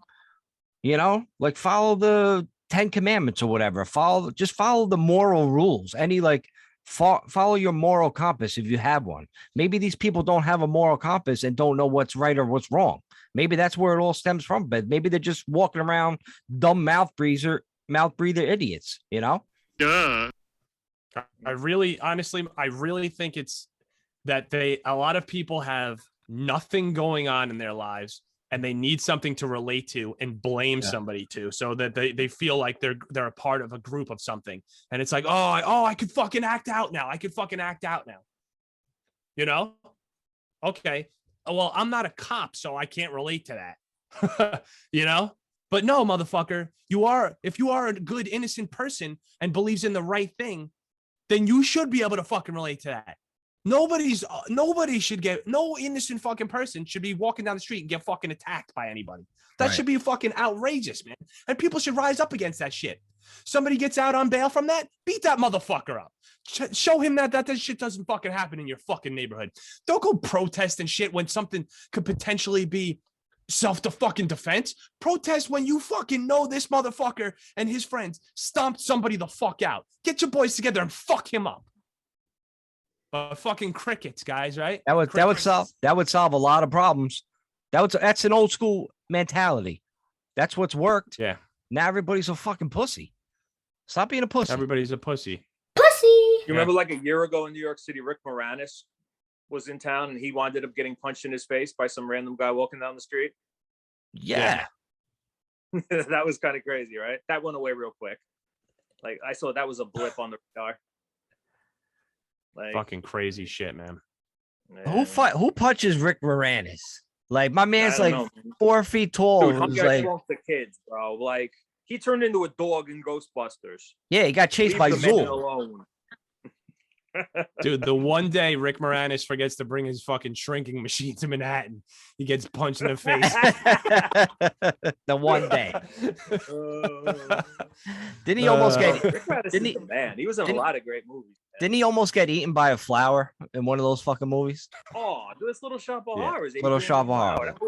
like follow the 10 commandments or whatever, follow the moral rules. Any like follow your moral compass if you have one. Maybe these people don't have a moral compass and don't know what's right or what's wrong. Maybe that's where it all stems from, but maybe they're just walking around dumb mouth breather idiots, Duh. I really think it's that a lot of people have nothing going on in their lives and they need something to relate to and blame somebody to, so that they feel like they're a part of a group of something. And it's like, I could fucking act out now. Okay. Well, I'm not a cop, so I can't relate to that. But no, motherfucker, if you are a good, innocent person and believes in the right thing, then you should be able to fucking relate to that. No innocent fucking person should be walking down the street and get fucking attacked by anybody. That should be fucking outrageous, man. And people should rise up against that shit. Somebody gets out on bail from that, beat that motherfucker up. Show him that shit doesn't fucking happen in your fucking neighborhood. Don't go protest and shit when something could potentially be self-defense. Protest when you fucking know this motherfucker and his friends stomped somebody the fuck out. Get your boys together and fuck him up. Fucking crickets, guys, right? That would solve a lot of problems. That's an old school mentality. That's what's worked. Yeah. Now everybody's a fucking pussy. Stop being a pussy. Everybody's a pussy. You remember like a year ago in New York City, Rick Moranis was in town and he wound up getting punched in his face by some random guy walking down the street? Yeah. That was kind of crazy, right? That went away real quick. Like I saw that was a blip on the radar. Like, fucking crazy shit, man. Yeah. Who punches Rick Moranis? Like my man's like 4 feet tall. Dude, like the kids, bro. Like he turned into a dog in Ghostbusters. Yeah, he got chased by Zool. Dude, the one day Rick Moranis forgets to bring his fucking shrinking machine to Manhattan, he gets punched in the face. The one day. Didn't he almost get? Rick Moranis man. He was in a lot of great movies. Man. Didn't he almost get eaten by a flower in one of those fucking movies? Oh, this Little Shop of Horrors. Little Shop of Horrors.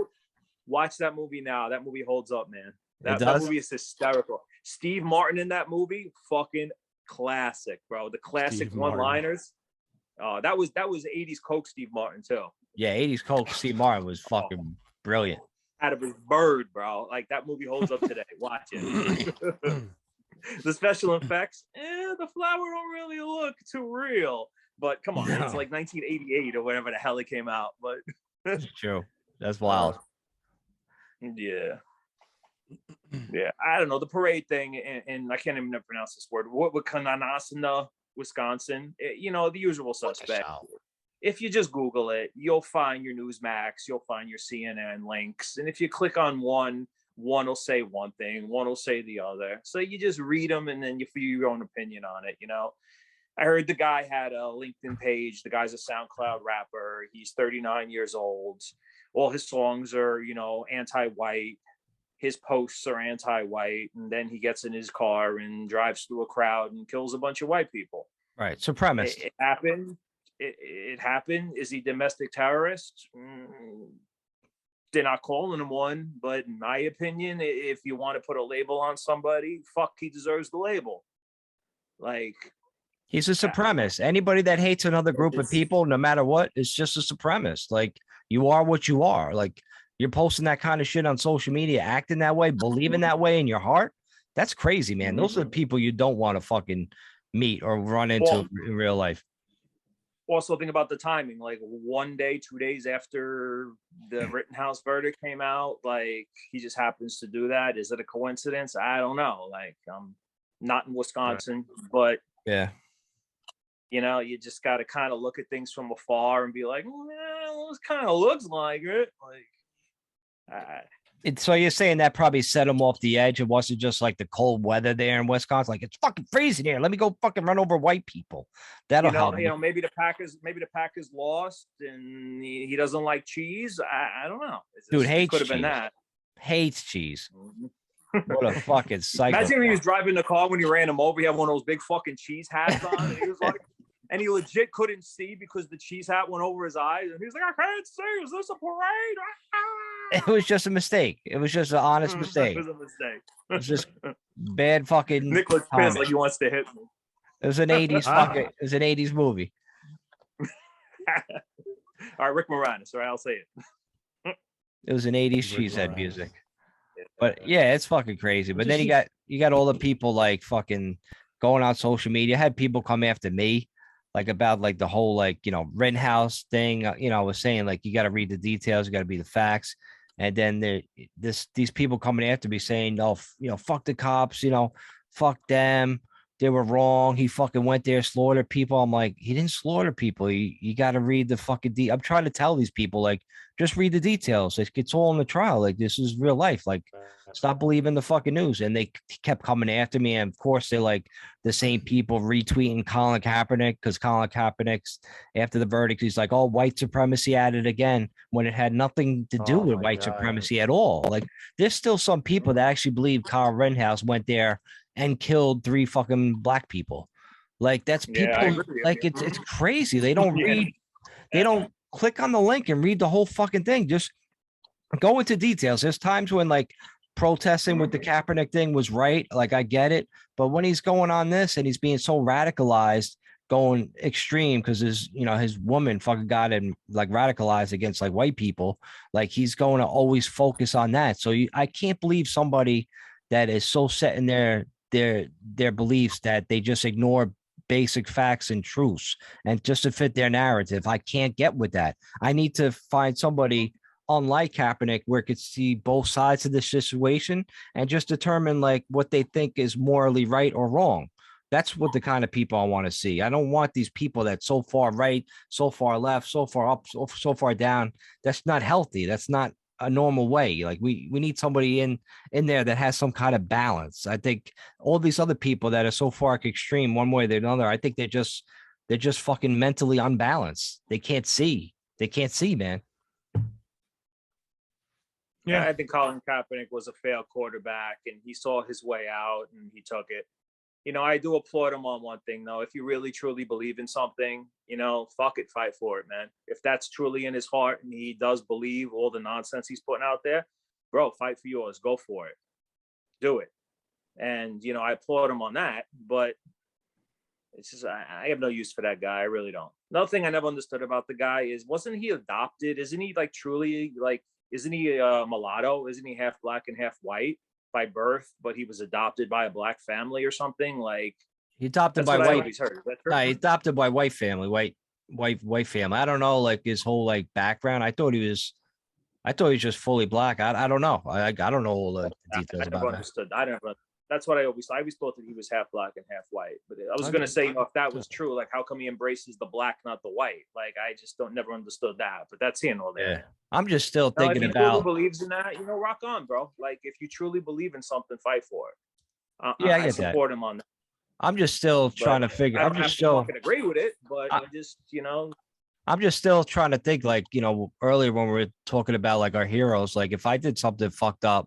Watch that movie now. That movie holds up, man. That movie is hysterical. Steve Martin in that movie, fucking classic, bro. The classic one-liners. That was 80s Coke Steve Martin too. Yeah, 80s Coke Steve Martin was fucking brilliant. Out of his bird, bro. Like that movie holds up today. Watch it. The special effects, the flower don't really look too real. But come on, it's like 1988 or whatever the hell it came out. But that's true. That's wild. Yeah. Yeah, I don't know the parade thing, and I can't even pronounce this word. What Kananasana, Wisconsin? The usual suspect. If you just Google it, you'll find your Newsmax, you'll find your CNN links, and if you click on one will say one thing, one will say the other. So you just read them, and then you feel your own opinion on it. I heard the guy had a LinkedIn page. The guy's a SoundCloud rapper. He's 39 years old. All his songs are, anti-white. His posts are anti-white, and then he gets in his car and drives through a crowd and kills a bunch of white people. Right, supremacist. It happened. It happened. Is he domestic terrorist? They're not calling him one, but in my opinion, if you want to put a label on somebody, he deserves the label. Like he's a supremacist. Anybody that hates another group of people, no matter what, is just a supremacist. Like you are what you are. Like. You're posting that kind of shit on social media, acting that way, believing that way in your heart. That's crazy, man. Those are the people you don't want to fucking meet or run into in real life. Also, think about the timing. Like 1 day, 2 days after the Rittenhouse verdict came out, like he just happens to do that. Is it a coincidence? I don't know. Like I'm not in Wisconsin, but yeah. You just got to kind of look at things from afar and be like, well, this kind of looks like it. Like, So you're saying that probably set him off the edge. It wasn't just like the cold weather there in Wisconsin. Like, it's fucking freezing here. Let me go fucking run over white people. That'll help. Maybe the Packers lost and he doesn't like cheese. I don't know. Dude hates could have cheese. been that. Hates cheese. What a fucking psycho. Imagine when he was driving the car when you ran him over. He had one of those big fucking cheese hats on, and he was like, and he legit couldn't see because the cheese hat went over his eyes. And he was like, I can't see. Is this a parade? It was just a mistake. It was just an honest mistake. It was a mistake. It was just bad fucking. Nick looks pissed like he wants to hit me. It was an 80s fucking. It was an 80s movie. All right, Rick Moranis. All right, I'll say it. It was an 80s cheesehead music. But yeah, it's fucking crazy. But then you got all the people like fucking going on social media. I had people come after me like about like the whole like, you know, Rittenhouse thing. You know, I was saying like you got to read the details, you got to be the facts. And then these people coming after me saying, oh, you know, fuck the cops, you know, fuck them. They were wrong. He fucking went there, slaughtered people. I'm like, he didn't slaughter people. You got to read the fucking I'm trying to tell these people, like, just read the details. It's all in the trial. Like, this is real life. Like, stop believing the fucking news. And they kept coming after me. And of course, they're like the same people retweeting Colin Kaepernick because Colin Kaepernick's after the verdict, he's like, oh, white supremacy at it again when it had nothing to do with white supremacy at all. Like, there's still some people that actually believe Kyle Rittenhouse went there and killed 3 fucking black people. Like, that's people like it's crazy. They don't read, they don't click on the link and read the whole fucking thing. Just go into details. There's times when like protesting with the Kaepernick thing was right. Like, I get it. But when he's going on this and he's being so radicalized, going extreme because his woman fucking got him like radicalized against like white people, like he's going to always focus on that. So I can't believe somebody that is so set in their beliefs that they just ignore basic facts and truths and just to fit their narrative. I can't get with that. I need to find somebody unlike Kaepernick where it could see both sides of the situation and just determine like what they think is morally right or wrong. That's what the kind of people I want to see. I don't want these people that's so far right, so far left, so far up, so far down. That's not healthy. That's not a normal way. Like we need somebody in there that has some kind of balance. I think all these other people that are so far extreme one way or another, I think they're just fucking mentally unbalanced. They can't see, man. Yeah, I think Colin Kaepernick was a failed quarterback and he saw his way out and he took it. You know, I do applaud him on one thing, though. If you really, truly believe in something, you know, fuck it, fight for it, man. If that's truly in his heart and he does believe all the nonsense he's putting out there, bro, fight for yours. Go for it. Do it. And, you know, I applaud him on that. But it's just, I have no use for that guy. I really don't. Another thing I never understood about the guy is, wasn't he adopted? Isn't he like truly like, isn't he a mulatto? Isn't he half black and half white by birth, but he was adopted by a black family or something? Like, he adopted by white. He adopted by white family, white family. I don't know, like his whole like background. I thought he was just fully black. I don't know. I don't know all the details about that. I don't know. That's what I always thought that he was half black and half white. But I was gonna say, if that was true, like how come he embraces the black, not the white? Like I just never understood that. But that's here and all there. Yeah. I'm just still thinking if about. If believes in that, you know, rock on, bro. Like if you truly believe in something, fight for it. I support him on that. I'm just still trying to figure. I'm just still agree with it, but I just, you know. I'm just still trying to think, like, you know, earlier when we were talking about like our heroes, like if I did something fucked up,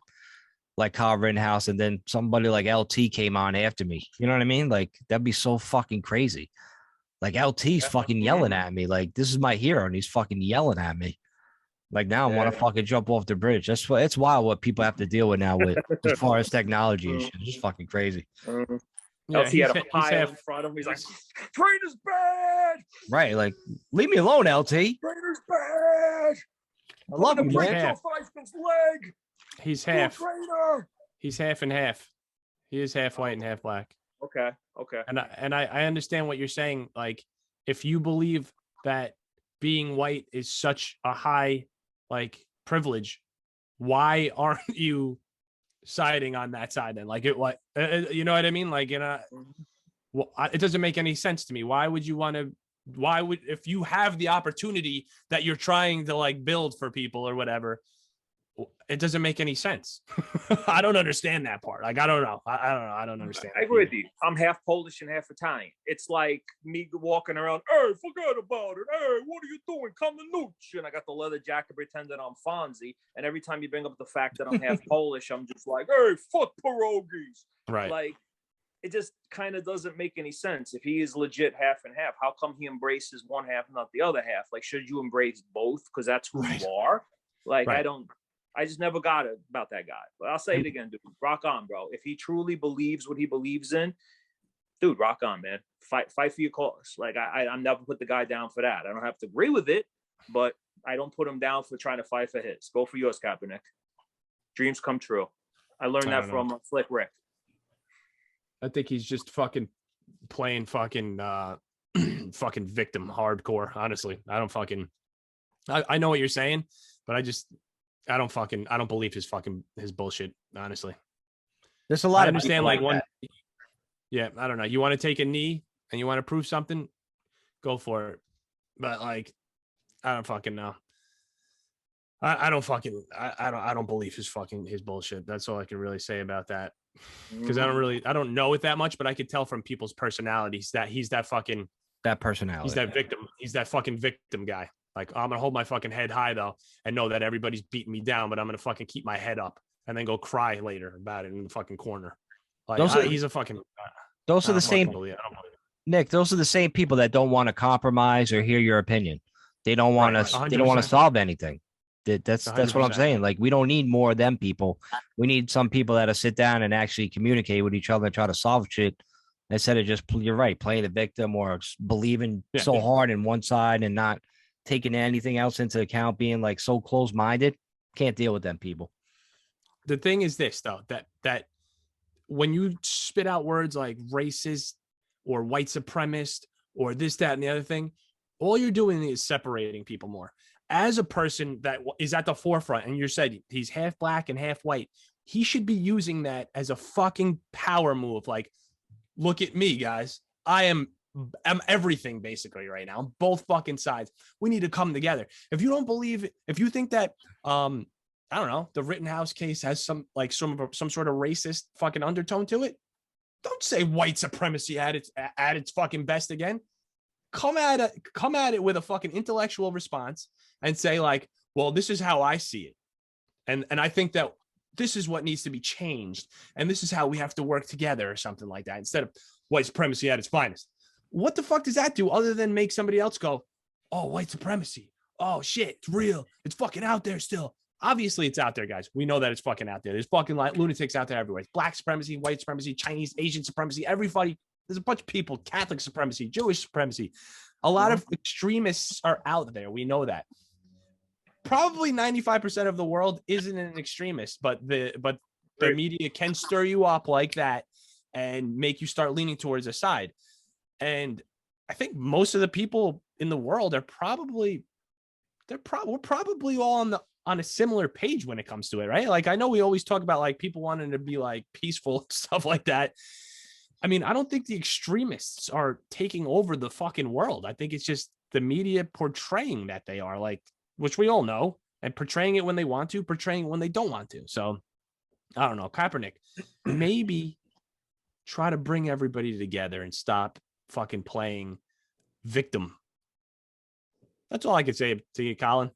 like Kyle Rittenhouse, and then somebody like LT came on after me, you know what I mean? Like that'd be so fucking crazy. Like LT's fucking yelling at me, like this is my hero, and he's fucking yelling at me. Like now I want to fucking jump off the bridge. It's wild what people have to deal with now with as far as technology and shit. It's just fucking crazy. Yeah, LT had a pile in front of him. He's like, "Traitor's bad." Right, like leave me alone, LT. Traitor's bad. I love him, man. Leg. He's half. He's half and half. He is half white and half black. Okay. And I understand what you're saying. Like, if you believe that being white is such a high like privilege, why aren't you siding on that side then? Like, you know what I mean? Like, you know, well, it doesn't make any sense to me. Why would you want to? If you have the opportunity that you're trying to like build for people or whatever, it doesn't make any sense. I don't understand that part. Like, I don't know. I don't know. I don't understand. I agree with you. I'm half Polish and half Italian. It's like me walking around, hey, forget about it. Hey, what are you doing? Come to Nooch. And I got the leather jacket pretending I'm Fonzie. And every time you bring up the fact that I'm half Polish, I'm just like, hey, fuck pierogies. Right. Like, it just kind of doesn't make any sense. If he is legit half and half, how come he embraces one half, not the other half? Like, should you embrace both? Because that's who you are. Like, I just never got it about that guy. But I'll say it again, dude. Rock on, bro. If he truly believes what he believes in, dude, rock on, man. Fight for your cause. Like, I'm never put the guy down for that. I don't have to agree with it, but I don't put him down for trying to fight for his. Go for yours, Kaepernick. Dreams come true. I learned that from Slick Rick. I think he's just fucking playing fucking fucking victim hardcore. Honestly, I don't fucking. I know what you're saying, but I don't believe his bullshit. Honestly, there's a lot. I understand like one. Yeah, I don't know. You want to take a knee and you want to prove something, go for it. But like, I don't fucking know. I don't believe his bullshit. That's all I can really say about that. Because I don't know it that much, but I could tell from people's personalities that he's that personality. He's that victim. He's that fucking victim guy. Like, I'm gonna hold my fucking head high though, and know that everybody's beating me down, but I'm gonna fucking keep my head up and then go cry later about it in the fucking corner. Like, he's a fucking. Those are the same. Nick, those are the same people that don't want to compromise or hear your opinion. They don't want to. They don't want to solve anything. That's what I'm saying. Like, we don't need more of them people. We need some people that'll sit down and actually communicate with each other and try to solve shit instead of just, you're right, playing the victim or believing so hard in one side and not taking anything else into account, being like so close-minded. Can't deal with them people. The thing is this, though, that when you spit out words like racist or white supremacist or this, that, and the other thing, all you're doing is separating people more. As a person that is at the forefront, and you said he's half black and half white, he should be using that as a fucking power move. Like, look at me, guys. I'm everything basically right now. Both fucking sides. We need to come together. If you don't believe, if you think that, I don't know, the Rittenhouse case has some sort of racist fucking undertone to it, don't say white supremacy at its fucking best again. Come at it with a fucking intellectual response and say like, well, this is how I see it. And I think that this is what needs to be changed. And this is how we have to work together or something like that, instead of white supremacy at its finest. What the fuck does that do other than make somebody else go, oh, white supremacy. Oh shit, it's real. It's fucking out there still. Obviously it's out there, guys. We know that it's fucking out there. There's fucking like lunatics out there everywhere. It's black supremacy, white supremacy, Chinese, Asian supremacy, everybody. There's a bunch of people, Catholic supremacy, Jewish supremacy. A lot of extremists are out there. We know that. Probably 95% of the world isn't an extremist, but the media can stir you up like that and make you start leaning towards a side. And I think most of the people in the world are probably we're probably all on a similar page when it comes to it, right? Like, I know we always talk about like people wanting to be like peaceful stuff like that. I mean, I don't think the extremists are taking over the fucking world. I think it's just the media portraying that they are, like, which we all know, and portraying it when they want to, portraying it when they don't want to. So I don't know, Kaepernick, maybe try to bring everybody together and stop fucking playing victim. That's all I could say to you, Colin.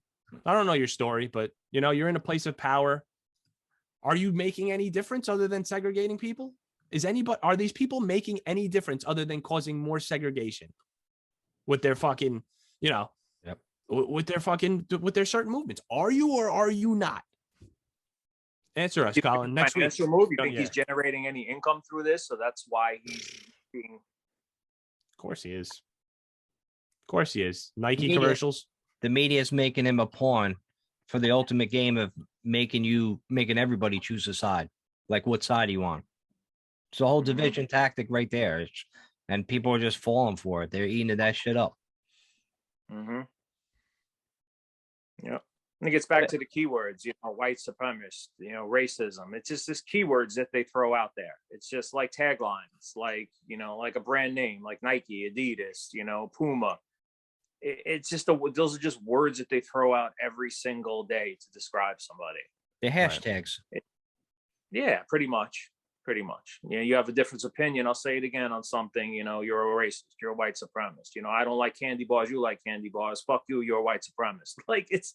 I don't know your story, but you know, you're in a place of power. Are you making any difference other than segregating people? Are these people making any difference other than causing more segregation with their fucking, you know, with their certain movements? Are you or are you not? Answer us, Colin. Next week. You think he's generating any income through this? So that's why he's being. Of course he is. Of course he is. Nike commercials. The media is making him a pawn for the ultimate game of making everybody choose a side. Like, what side do you want? It's a whole division tactic right there. And people are just falling for it. They're eating that shit up. Mm-hmm. Yeah. And it gets back to the keywords, you know, white supremacist, you know, racism. It's just this keywords that they throw out there. It's just like taglines, like, you know, like a brand name, like Nike, Adidas, you know, Puma. It's just those are just words that they throw out every single day to describe somebody. The hashtags. Yeah, pretty much. Pretty much. You know, you have a different opinion. I'll say it again on something, you know, you're a racist, you're a white supremacist. You know, I don't like candy bars, you like candy bars. Fuck you, you're a white supremacist. Like it's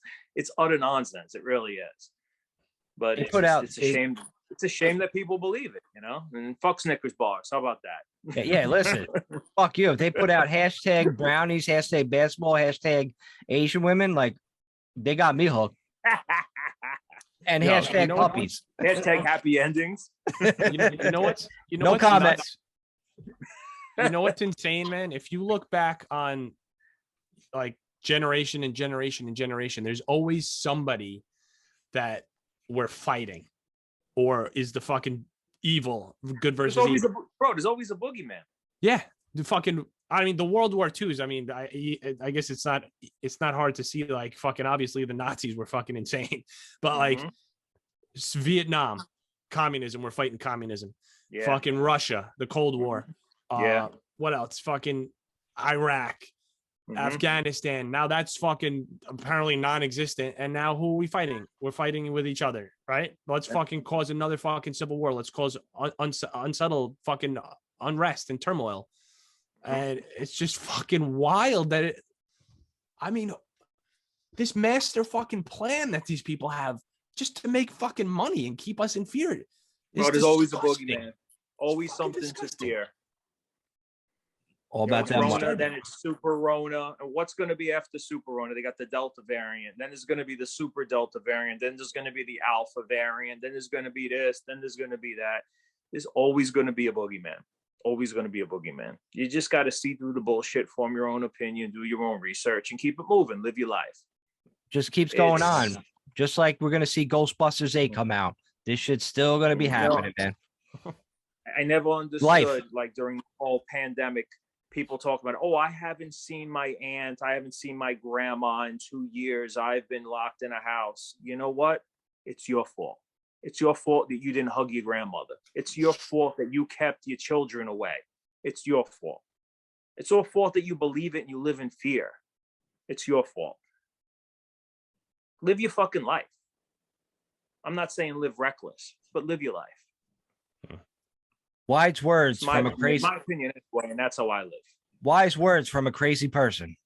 utter nonsense. It really is. But it's a shame. It's a shame that people believe it, you know, and fuck Snickers bars. How about that? Yeah, listen, fuck you. If they put out hashtag brownies, hashtag basketball, hashtag Asian women, like they got me hooked. And hashtag puppies. Hashtag happy endings. You know what? No comments. You know what's insane, man? If you look back on like generation and generation and generation, there's always somebody that we're fighting or is the fucking evil, good versus evil. There's always a boogeyman. Yeah. I mean, the World War IIs, I mean, I guess it's not hard to see, like, fucking obviously the Nazis were fucking insane, but like Vietnam, communism, we're fighting communism. Yeah. Fucking Russia, the Cold War. Yeah. What else? Fucking Iraq, Afghanistan. Now that's fucking apparently non-existent. And now who are we fighting? We're fighting with each other, right? Let's fucking cause another fucking civil war. Let's cause unsettled fucking unrest and turmoil. And it's just fucking wild that this master fucking plan that these people have just to make fucking money and keep us in fear. Bro, there's always a boogeyman. Always something to fear. All about that Rona, then it's Super Rona. And what's going to be after Super Rona? They got the Delta variant. Then there's going to be the Super Delta variant. Then there's going to be the Alpha variant. Then there's going to be this. Then there's going to be that. There's always going to be a boogeyman. Always going to be a boogeyman. You just got to see through the bullshit, form your own opinion, do your own research, and keep it moving. Live your life. Just keeps going on. Just like we're going to see Ghostbusters 8 come out. This shit's still going to be happening, man. I never understood, like during the whole pandemic, people talk about, oh, I haven't seen my aunt. I haven't seen my grandma in 2 years. I've been locked in a house. You know what? It's your fault. It's your fault that you didn't hug your grandmother. It's your fault that you kept your children away. It's your fault. It's your fault that you believe it and you live in fear. It's your fault. Live your fucking life. I'm not saying live reckless, but live your life. Wise words from a crazy... My opinion anyway, and that's how I live. Wise words from a crazy person.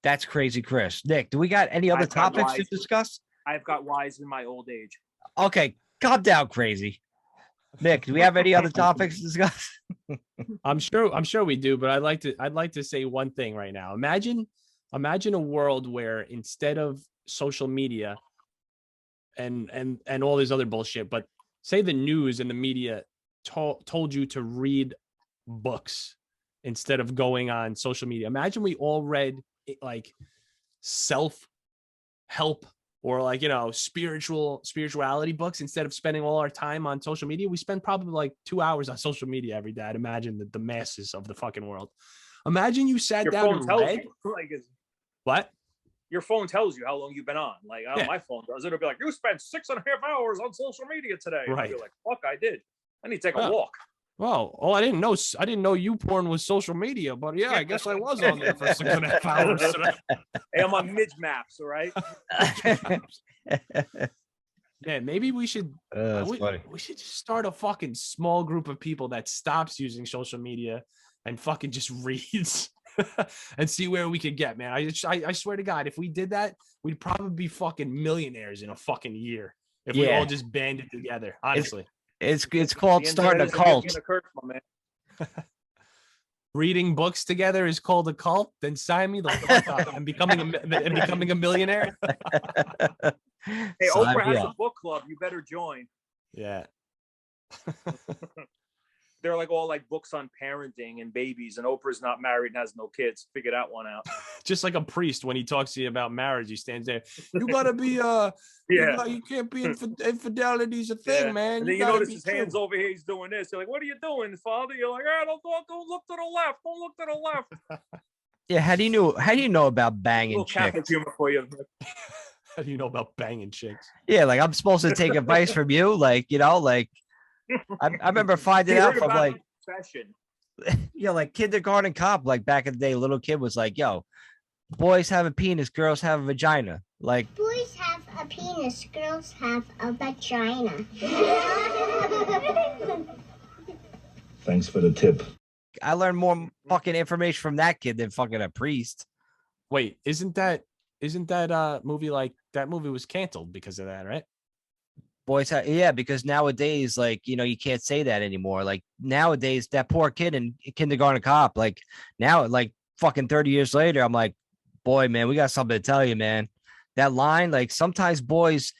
That's Crazy Chris. Nick, do we got any other topics to discuss? I've got wise in my old age. Okay, calm down, Crazy. Nick, do we have any other topics to discuss? I'm sure we do, but I'd like to say one thing right now. Imagine a world where instead of social media and all this other bullshit, but say the news and the media told you to read books instead of going on social media. Imagine we all read like self-help or like, you know, spirituality books instead of spending all our time on social media. We spend probably like 2 hours on social media every day. I'd imagine the masses of the fucking world. Imagine you sat down and read. What? Your phone tells you how long you've been on. Like, my phone does. It'll be like, you spent 6.5 hours on social media today. Right. You're like, fuck, I did. I need to take a walk. Well, I didn't know YouPorn was social media, but yeah, I guess I was on there for 6.5 hours today. Hey, I'm on Midge Maps, all right? Yeah, maybe we should we should just start a fucking small group of people that stops using social media and fucking just reads and see where we could get, man. I swear to God, if we did that, we'd probably be fucking millionaires in a fucking year if we all just banded together, honestly. It's called starting a cult. Reading books together is called a cult. Then sign me the fuck up and becoming a millionaire. Hey, Oprah has a book club. You better join. Yeah. They're like all like books on parenting and babies, and Oprah's not married and has no kids. Figure that one out. Just like a priest, when he talks to you about marriage, he stands there. You gotta be you can't be infidelity's a thing, man. And then you notice his hands over here. He's doing this. You're like, what are you doing, Father? You're like, don't look to the left. Don't look to the left. Yeah. How do you know about banging chicks? Humor for you. How do you know about banging chicks? Yeah, like I'm supposed to take advice from you, like, you know, like. I remember finding out from like, like Kindergarten Cop, like back in the day, little kid was like, yo, boys have a penis, girls have a vagina. Like, boys have a penis. Girls have a vagina. Thanks for the tip. I learned more fucking information from that kid than fucking a priest. Wait, isn't that movie like that movie was canceled because of that, right? Boys, yeah, because nowadays, like, you can't say that anymore. Like nowadays, that poor kid in Kindergarten Cop, like now, like fucking 30 years later, I'm like, boy, man, we got something to tell you, man. That line, like sometimes boys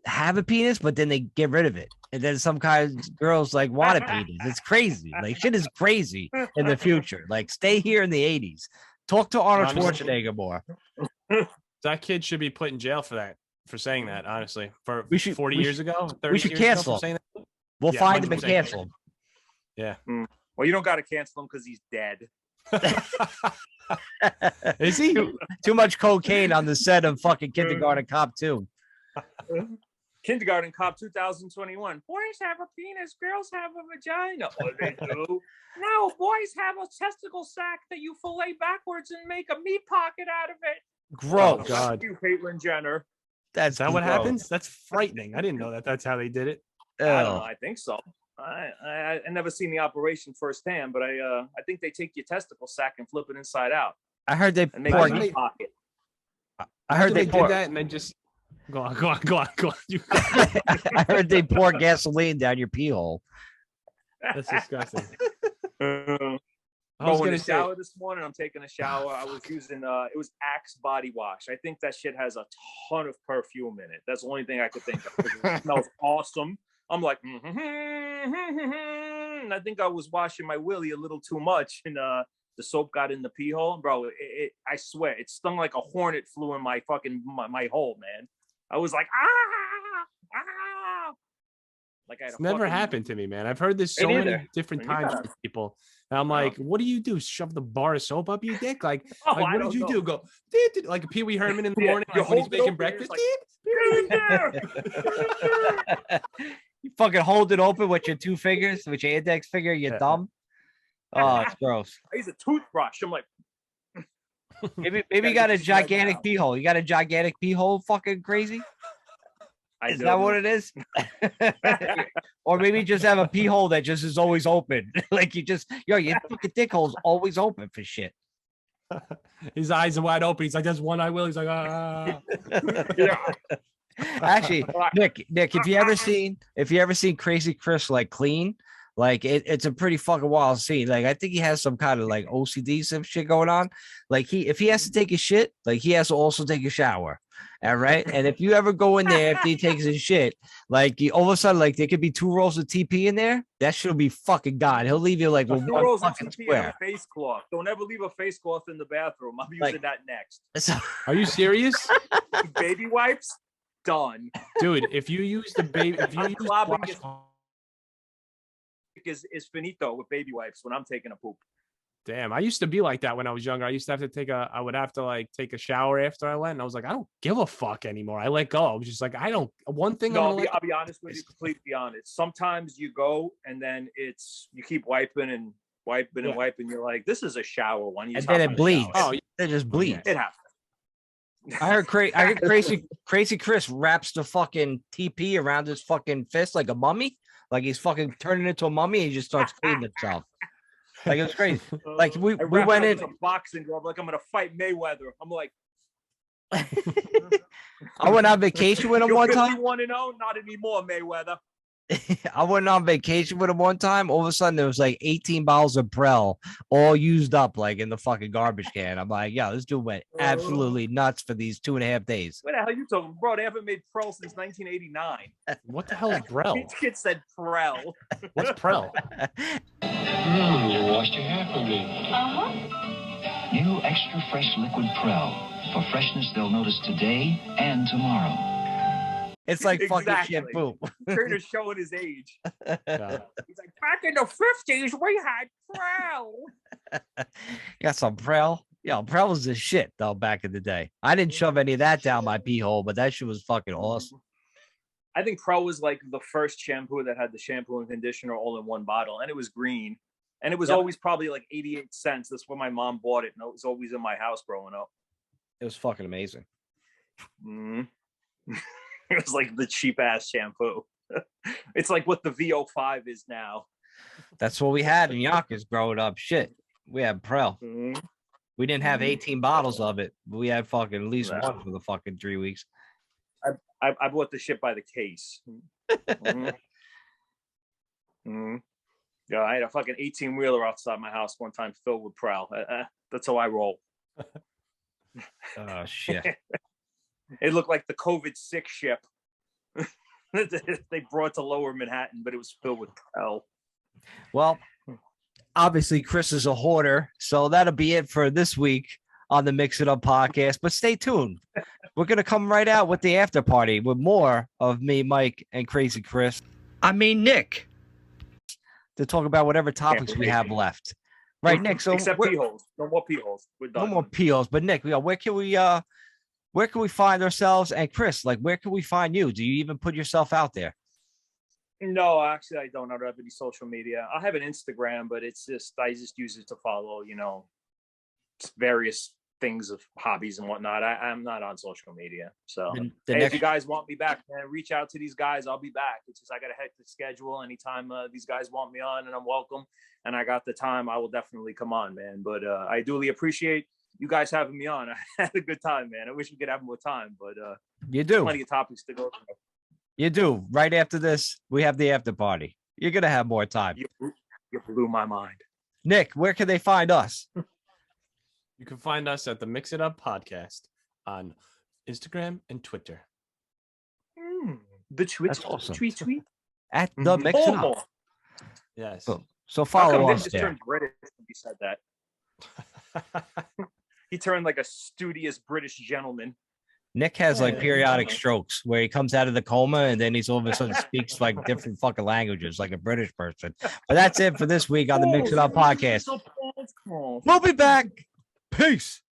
have a penis, but then they get rid of it. And then some girls like want a penis. It's crazy. Like shit is crazy in the future. Like stay here in the 80s. Talk to Arnold Schwarzenegger more. That kid should be put in jail for that, for saying that, honestly. For 40 we years ago, 30 we should years cancel ago for saying that. We'll Yeah, find him and 100%. cancel him. Yeah. Well, you don't got to cancel him because he's dead. Is he? Too much cocaine on the set of fucking Kindergarten Cop 2. Kindergarten Cop 2021. Boys have a penis, girls have a vagina. Oh, they do. No, boys have a testicle sack that you fillet backwards and make a meat pocket out of it. Gross. Oh, God. You, Caitlyn Jenner. Is that what gross. happens? That's frightening. I didn't know that that's how they did it. I don't know. I think so. I never seen the operation firsthand, but I think they take your testicle sack and flip it inside out. I heard they and make pour. a meat pocket. I heard they did that and then just go on. I heard they pour gasoline down your pee hole. That's disgusting. I was in the shower this morning. I'm taking a shower. I was using it was Axe body wash. I think that shit has a ton of perfume in it. That's the only thing I could think of. It smells awesome. I'm like, and I think I was washing my willy a little too much, and the soap got in the pee hole, bro. I swear, it stung like a hornet flew in my fucking my hole, man. I was like, like I had It's never happened to me, man. I've heard this so many different times from people. And I'm like, what do you do? Shove the bar of soap up your dick? Like, what did you do? Go like a Pee Wee Herman in the morning, like when he's making breakfast. Like, get in there. You fucking hold it open with your two fingers, with your index finger, you dumb. Oh, it's gross. I use a toothbrush. I'm like, maybe you got a gigantic pee hole. You got a gigantic pee hole, fucking crazy. Is that what it is? Or maybe you just have a pee hole that just is always open. Like your fucking dick hole's always open for shit. His eyes are wide open. He's like, "There's one eye will." He's like, "Ah." Yeah. Actually, Nick, if you ever seen Crazy Chris like clean, like it's a pretty fucking wild scene. Like I think he has some kind of like OCD some shit going on. Like if he has to take a shit, like he has to also take a shower. All right. And if you ever go in there after he takes his shit, like all of a sudden, like there could be 2 rolls of TP in there. That shit will be fucking gone. He'll leave you like with 2 one rolls of fucking TP square. and a face cloth. Don't ever leave a face cloth in the bathroom. I'm using that next. Are you serious? Baby wipes, done. Dude, if you use the baby, if you use Clobbing is finito with baby wipes when I'm taking a poop. Damn, I used to be like that when I was younger. I used to have to I would have to like take a shower after I went. And I was like, I don't give a fuck anymore. I let go. I was just like, I'll be honest with you, completely honest. Sometimes you go and then you keep wiping and wiping and wiping. You're like, this is a shower one. And then it bleeds. Oh, it just bleeds. It happens. I heard crazy Chris wraps the fucking TP around his fucking fist like a mummy. Like he's fucking turning into a mummy and he just starts cleaning himself. Like it was crazy. Like we went in a boxing glove, like I'm gonna fight Mayweather. I'm like, I went on vacation with him one time. 1-0, not anymore, Mayweather. I went on vacation with him one time. All of a sudden, there was like 18 bottles of Prel all used up, like in the fucking garbage can. I'm like, yeah, this dude went absolutely nuts for these 2.5 days. What the hell are you talking, bro? They haven't made Prel since 1989. What the hell is Prel? Each kid said Prel. What's Prel? You washed your hair for me. New extra fresh liquid Prel. For freshness they'll notice today and tomorrow. It's like fucking shampoo. Turner's showing his age. Yeah. He's like, back in the 50s, we had Prel. Got some Prel. Yo, Prel was the shit though back in the day. I didn't shove any of that down my pee hole, but that shit was fucking awesome. I think Prel was like the first shampoo that had the shampoo and conditioner all in one bottle, and it was green. And it was always probably like 88 cents. That's where my mom bought it, and it was always in my house growing up. It was fucking amazing. Mm-hmm. It was like the cheap ass shampoo. It's like what the VO5 is now. That's what we had in Yonkers growing up. Shit, we had Prel. Mhm. We didn't have 18 bottles of it, but we had fucking at least No. one for the fucking 3 weeks. I bought the shit by the case. Mhm. Mhm. Yeah, I had a fucking 18-wheeler outside my house one time filled with Prowl. That's how I roll. Oh shit. It looked like the COVID sick ship they brought to Lower Manhattan, but it was filled with Prowl. Well, obviously Chris is a hoarder, so that'll be it for this week on the Mix It Up podcast. But stay tuned. We're gonna come right out with the after party with more of me, Mike, and Crazy Chris. I mean Nick, to talk about whatever topics we have left. Right, Nick. So except pee holes. No more pee holes. We're done. no more pee holes. But Nick, where can we find ourselves? And Chris, like, where can we find you? Do you even put yourself out there? No, actually, I don't have any social media. I have an Instagram, but it's just I just use it to follow, various things of hobbies and whatnot. I'm not on social media. So if you guys want me back, man, reach out to these guys. I'll be back. It's just I got a hectic schedule. Anytime these guys want me on, and I'm welcome, and I got the time, I will definitely come on, man. But I duly appreciate you guys having me on. I had a good time, man. I wish we could have more time, but you do plenty of topics to go through. You do. Right after this, we have the after party. You're gonna have more time. You blew my mind. Nick, where can they find us? You can find us at the Mix It Up podcast on Instagram and Twitter. The tweet, That's awesome. tweet. At the Mix It Up. Yes. So follow us just there. turned British when he said that. He turned like a studious British gentleman. Nick has like periodic strokes where he comes out of the coma and then he's all of a sudden speaks like different fucking languages, like a British person. But that's it for this week on the Mix It Up podcast. We'll be back. Peace.